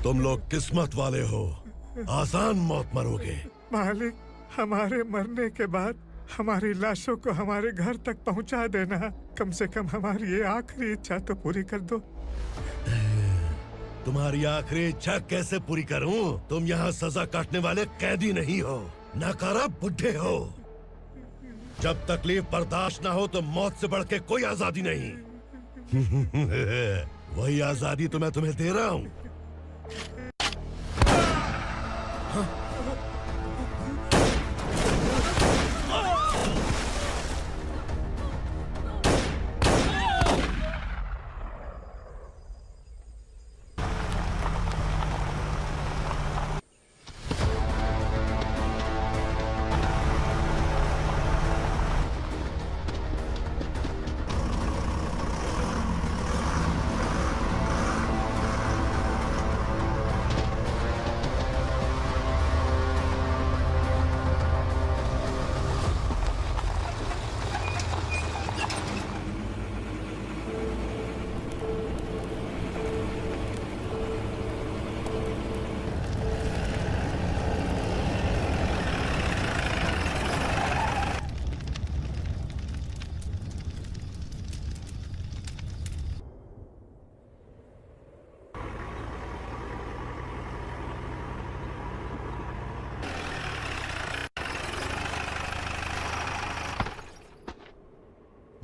तुम लोग किस्मत वाले हो, आसान मौत मरोगे। मालिक, हमारे मरने के बाद हमारी लाशों को हमारे घर तक पहुंचा देना। कम से कम हमारी ये आखिरी इच्छा तो पूरी कर दो। तुम्हारी आखिरी इच्छा कैसे पूरी करूं? तुम यहाँ सजा काटने वाले कैदी नहीं हो, नाकारा बुढ़े हो। जब तकलीफ बर्दाश्त ना हो तो मौत से बढ़ के कोई आजादी नहीं। वही आजादी तो मैं तुम्हें दे रहा हूँ।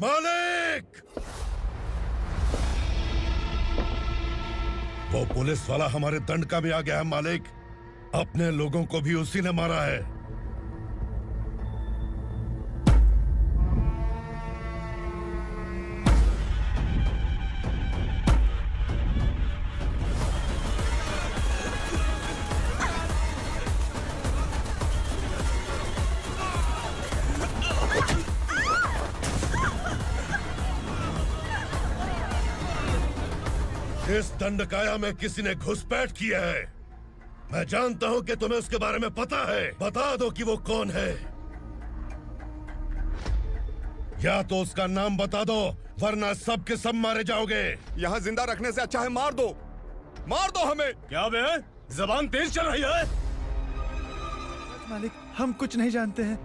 मालिक! वो पुलिस वाला हमारे दंड का भी आ गया है मालिक। अपने लोगों को भी उसी ने मारा है। इस दंडकाया में किसी ने घुसपैठ किया है। मैं जानता हूं कि तुम्हें उसके बारे में पता है। बता दो कि वो कौन है, या तो उसका नाम बता दो, वरना सब के सब मारे जाओगे। यहाँ जिंदा रखने से अच्छा है मार दो हमें। क्या बे? जबान तेज चल रही है। मालिक, हम कुछ नहीं जानते हैं।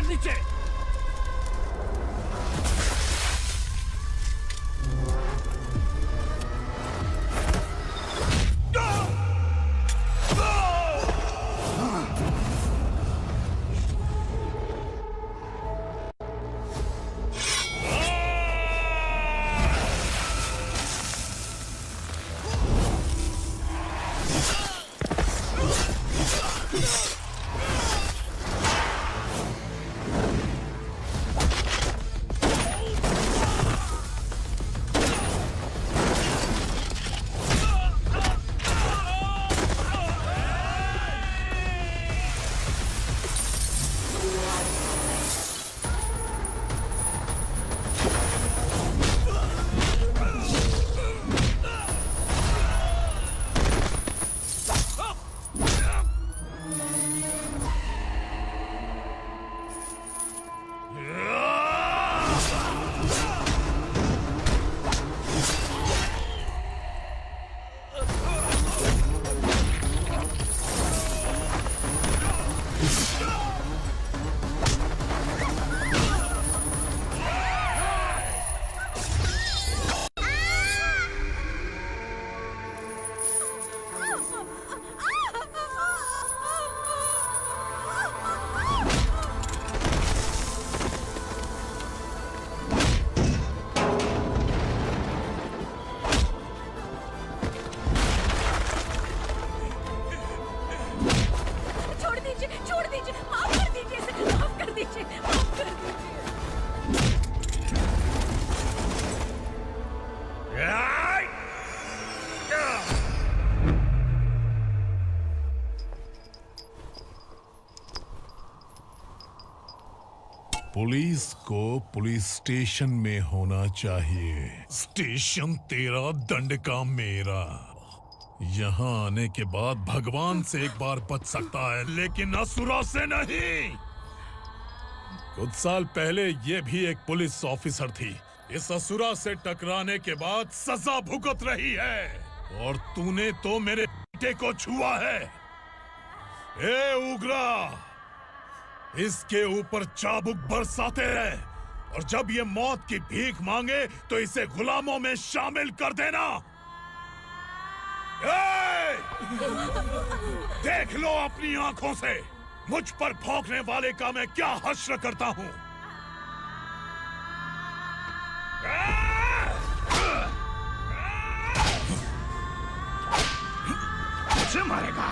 नीचे। पुलिस को पुलिस स्टेशन में होना चाहिए। स्टेशन तेरा, दंड का मेरा। यहाँ आने के बाद भगवान से एक बार बच सकता है, लेकिन असुरा से नहीं। कुछ साल पहले ये भी एक पुलिस ऑफिसर थी। इस असुरा से टकराने के बाद सजा भुगत रही है, और तूने तो मेरे बेटे को छुआ है। ए उग्रा, इसके ऊपर चाबुक बरसाते रहे, और जब ये मौत की भीख मांगे तो इसे गुलामों में शामिल कर देना। ए! देख लो अपनी आंखों से मुझ पर भौंकने वाले का मैं क्या हश्र करता हूं। मुझे मारेगा।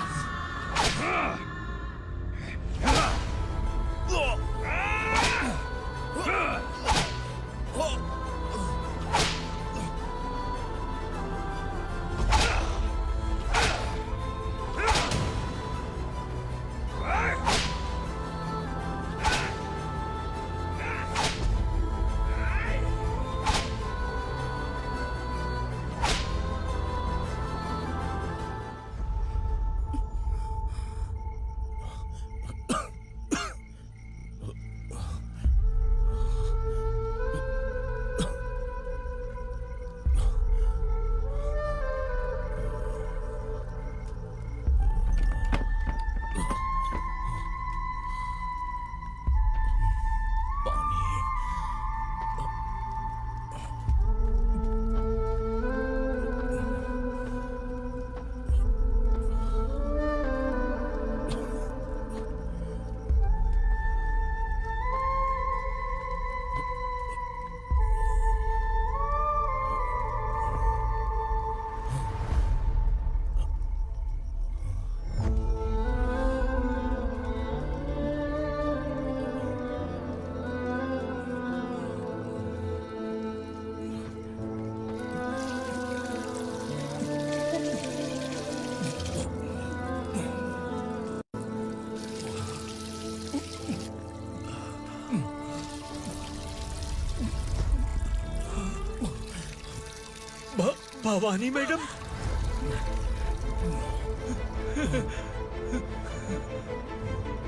भवानी मैडम,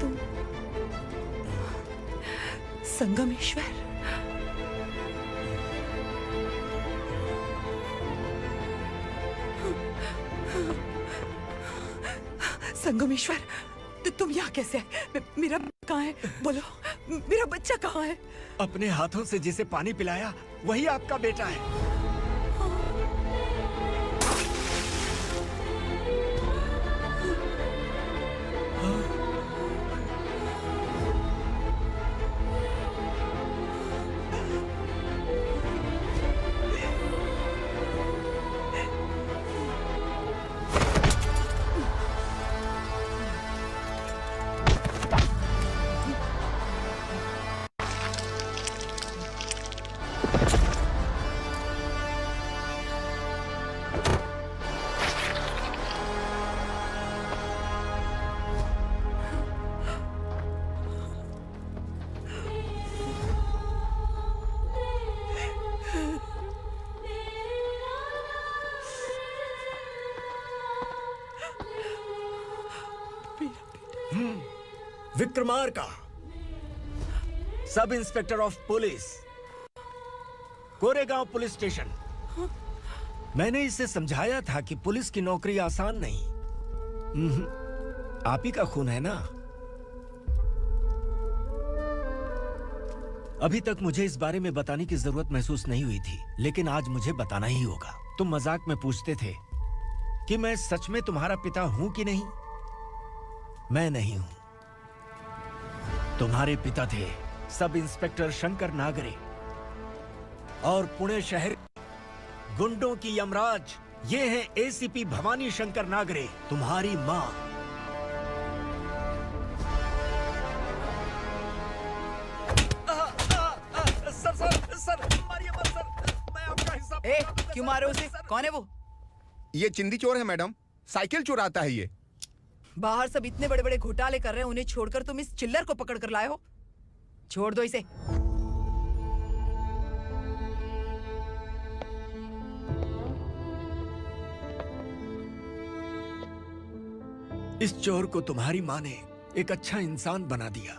तुम संगमेश्वर, संगमेश्वर, तुम यहाँ कैसे आए? मेरा कहाँ है? बोलो, मेरा बच्चा कहाँ है? अपने हाथों से जिसे पानी पिलाया वही आपका बेटा है। Vikramarka, sub inspector of police, Koregaon police station. मैंने इसे समझाया था कि पुलिस की नौकरी आसान नहीं। आप ही का खून है ना। अभी तक मुझे इस बारे में बताने की जरूरत महसूस नहीं हुई थी, लेकिन आज मुझे बताना ही होगा। तुम मजाक में पूछते थे कि मैं सच में तुम्हारा पिता हूं कि नहीं। मैं नहीं हूं। तुम्हारे पिता थे सब इंस्पेक्टर शंकर नागरे, और पुणे शहर गुंडों की यमराज ये हैं एसीपी भवानी शंकर नागरे, तुम्हारी मां। सर, मारिए मत सर, मैं आपका हिस्सा। क्यों मारे उसे? कौन है वो? ये चिंदी चोर है मैडम, साइकिल चुराता है ये। बाहर सब इतने बड़े बड़े घोटाले कर रहे हैं, उन्हें छोड़कर तुम इस चिल्लर को पकड़ कर लाए हो। छोड़ दो इसे। इस चोर को तुम्हारी माँ ने एक अच्छा इंसान बना दिया।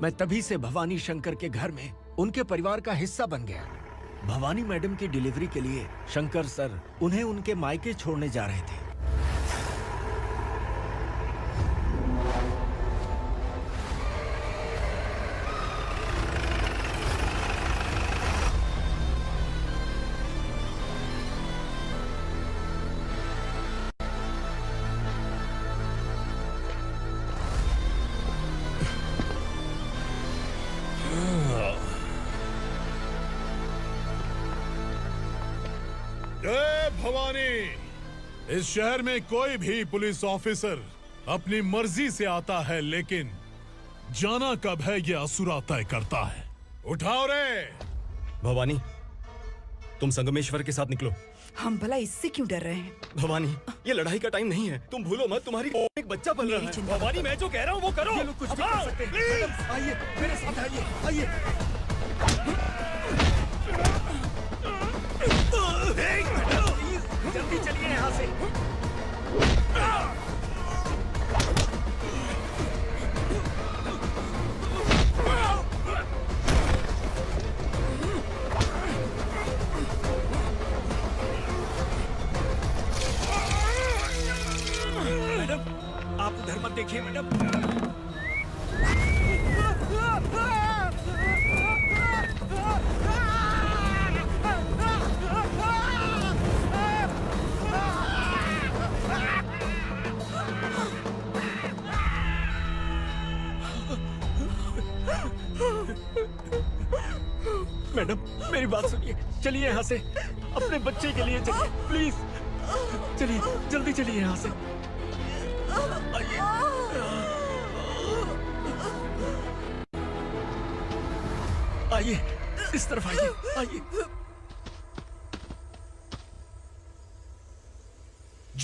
मैं तभी से भवानी शंकर के घर में उनके परिवार का हिस्सा बन गया। भवानी मैडम की डिलीवरी के लिए शंकर सर उन्हें उनके मायके छोड़ने जा रहे थे। जय भवानी। इस शहर में कोई भी पुलिस ऑफिसर अपनी मर्जी से आता है, लेकिन जाना कब है ये असुरा तय करता है। उठाओ रे। भवानी, तुम संगमेश्वर के साथ निकलो। हम भला इससे क्यों डर रहे हैं? भवानी, ये लड़ाई का टाइम नहीं है। तुम भूलो मत, तुम्हारी एक बच्चा पल रहा है। भवानी, मैं जो कह रहा हूँ वो करो। ये लोग कुछ भी कर सकते हैं। आइए मेरे साथ आइए, आइए। जल्दी चलिए यहाँ से। मैडम, आप उधर मत देखिए मैडम। मैडम, मेरी बात सुनिए, चलिए यहाँ से। अपने बच्चे के लिए चलिए, प्लीज। चलिए, जल्दी चलिए यहाँ से। आइए, इस तरफ आइए, आइए।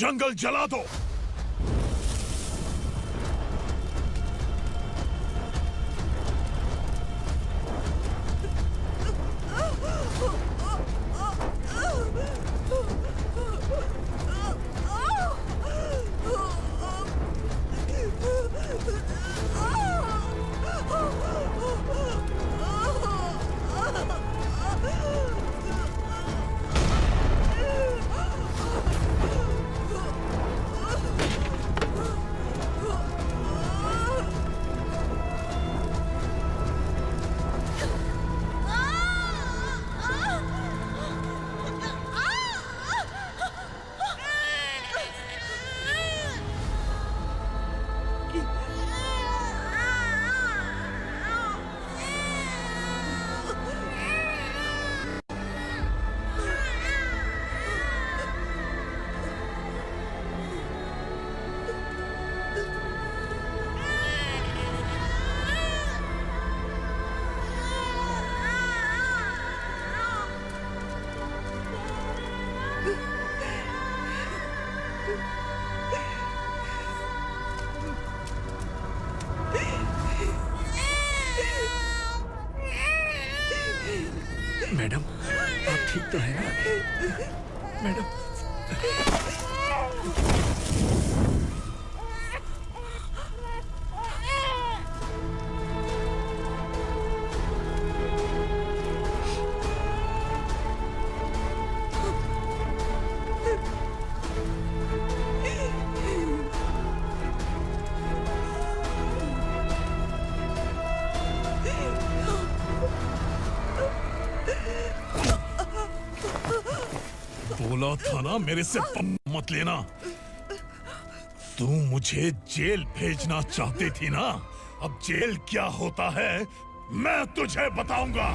जंगल जला दो। मैडम, आप ठीक तो हैं ना? मैडम, बोला था ना मेरे से पंगा मत लेना। तू मुझे जेल भेजना चाहती थी ना? अब जेल क्या होता है मैं तुझे बताऊंगा।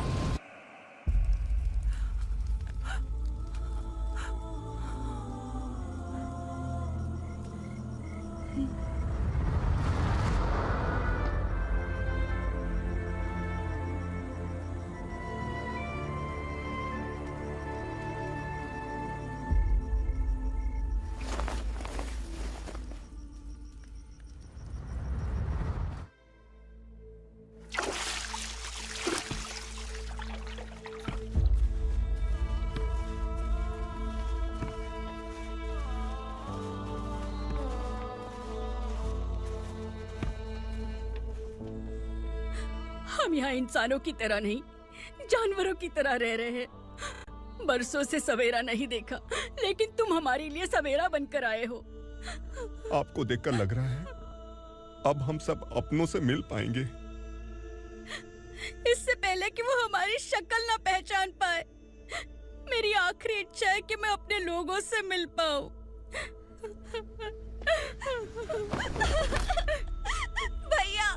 हम यहाँ इंसानों की तरह नहीं, जानवरों की तरह रह रहे हैं। बरसों से सवेरा नहीं देखा, लेकिन तुम हमारे लिए सवेरा बनकर आए हो। आपको देखकर लग रहा है अब हम सब अपनों से मिल पाएंगे। इससे पहले कि वो हमारी शक्ल ना पहचान पाए, मेरी आखिरी इच्छा है कि मैं अपने लोगों से मिल पाऊं। भैया,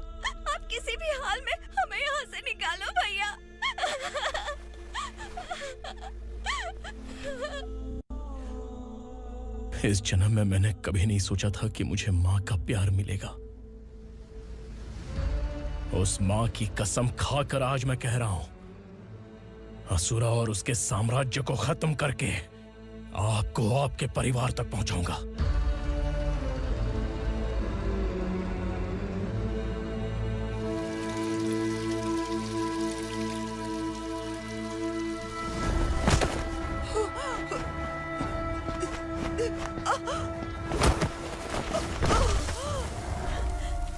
आप किसी भी हाल में हमें यहाँ से निकालो भैया। इस जन्म में मैंने कभी नहीं सोचा था कि मुझे माँ का प्यार मिलेगा। उस माँ की कसम खाकर आज मैं कह रहा हूं, असुरा और उसके साम्राज्य को खत्म करके आपको आपके परिवार तक पहुंचाऊंगा।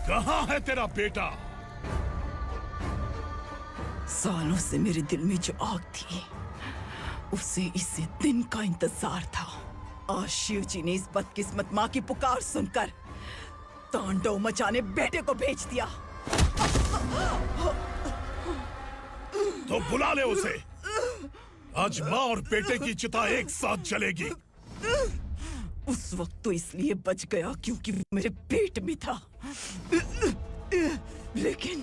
कहाँ है तेरा बेटा? सालों से मेरे दिल में जो आग थी, उसे इसी दिन का इंतजार था। आज शिव जी ने इस बदकिस्मत माँ की पुकार सुनकर तांडव मचाने बेटे को भेज दिया। तो बुला ले उसे। आज माँ और बेटे की चिता एक साथ जलेगी। उस वक्त तो इसलिए बच गया क्योंकि वो मेरे पेट में था, लेकिन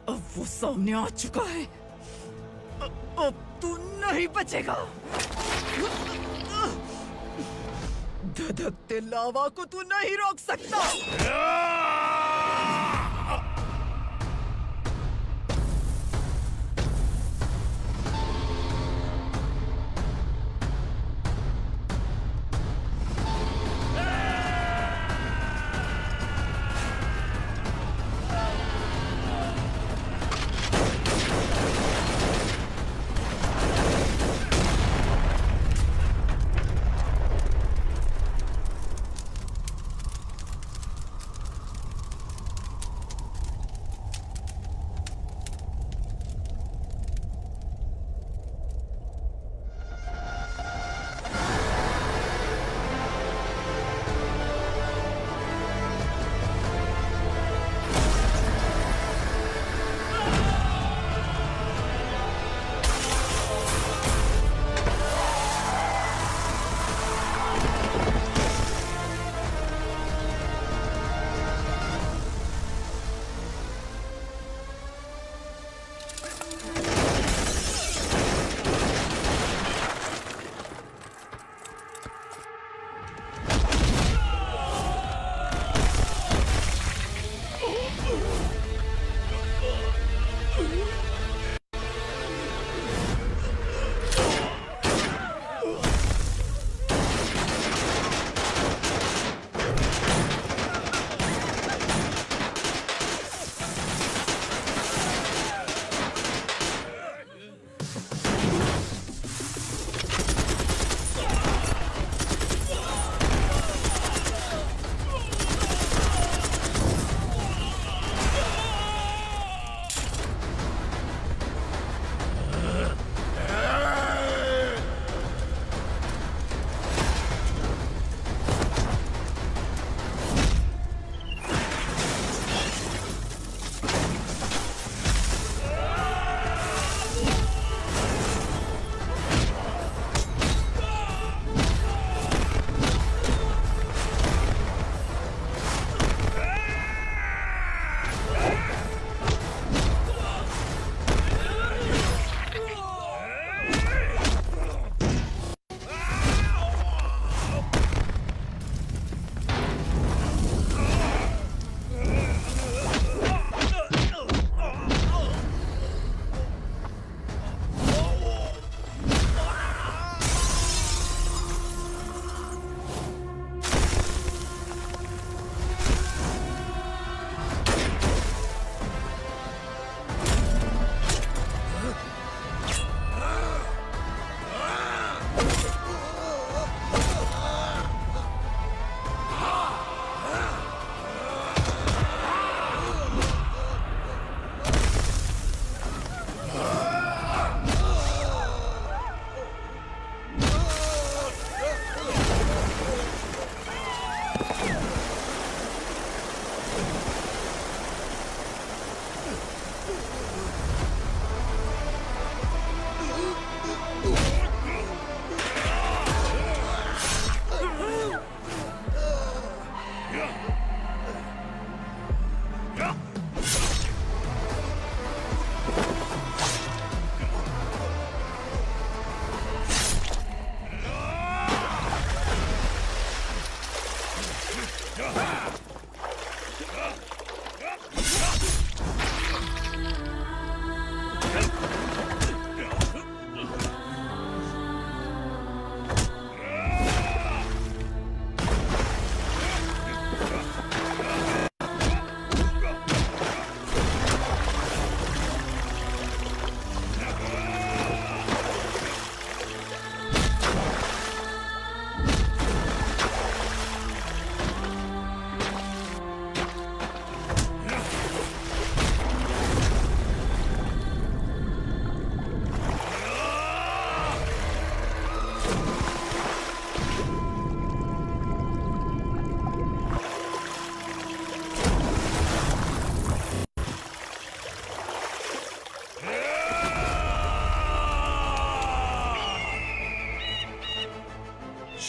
अब वो सामने आ चुका है। अब तू नहीं बचेगा। धधकते लावा को तू नहीं रोक सकता।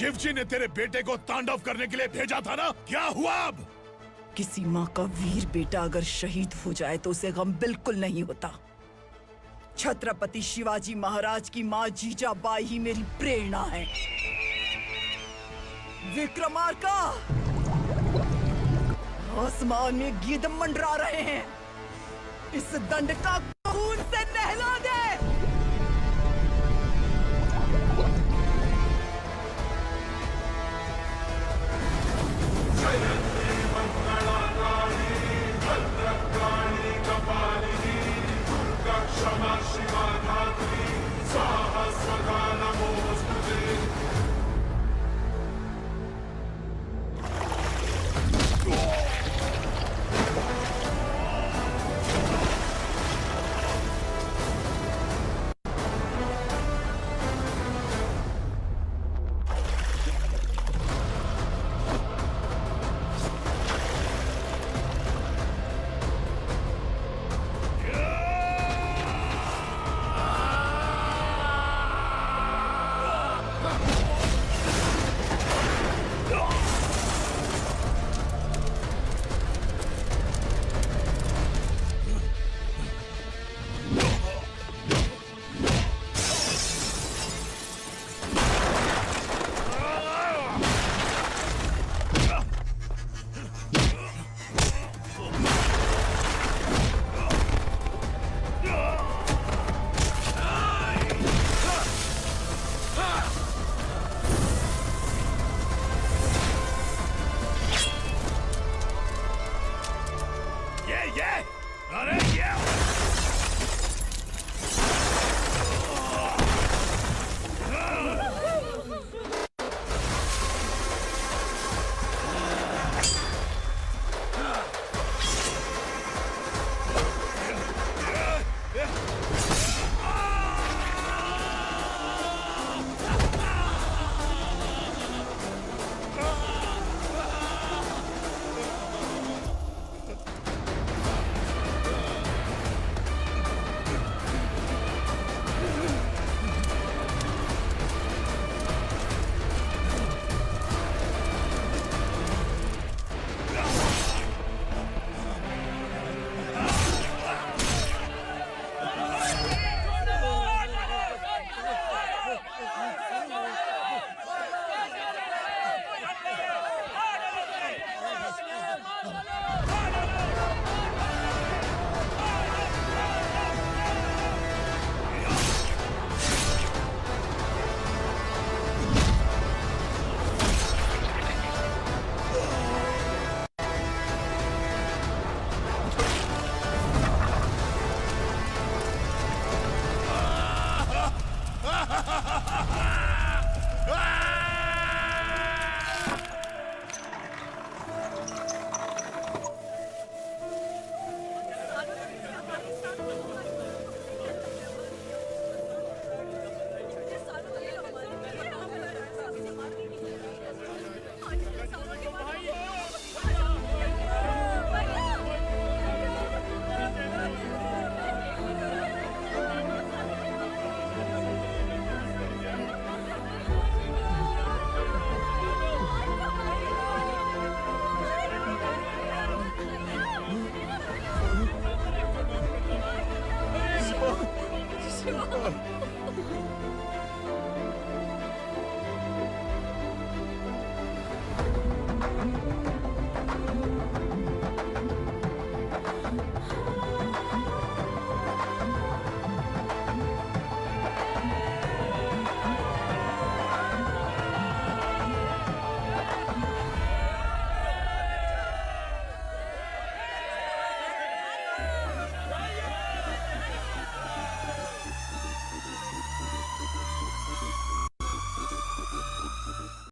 शिवजी ने तेरे बेटे को तांडव करने के लिए भेजा था ना, क्या हुआ अब? किसी माँ का वीर बेटा अगर शहीद हो जाए तो उसे गम बिल्कुल नहीं होता। छत्रपति शिवाजी महाराज की माँ जीजाबाई ही मेरी प्रेरणा है। विक्रमार्का, आसमान में गिद्ध मंडरा रहे हैं, इस दंड का खून से नहला दे।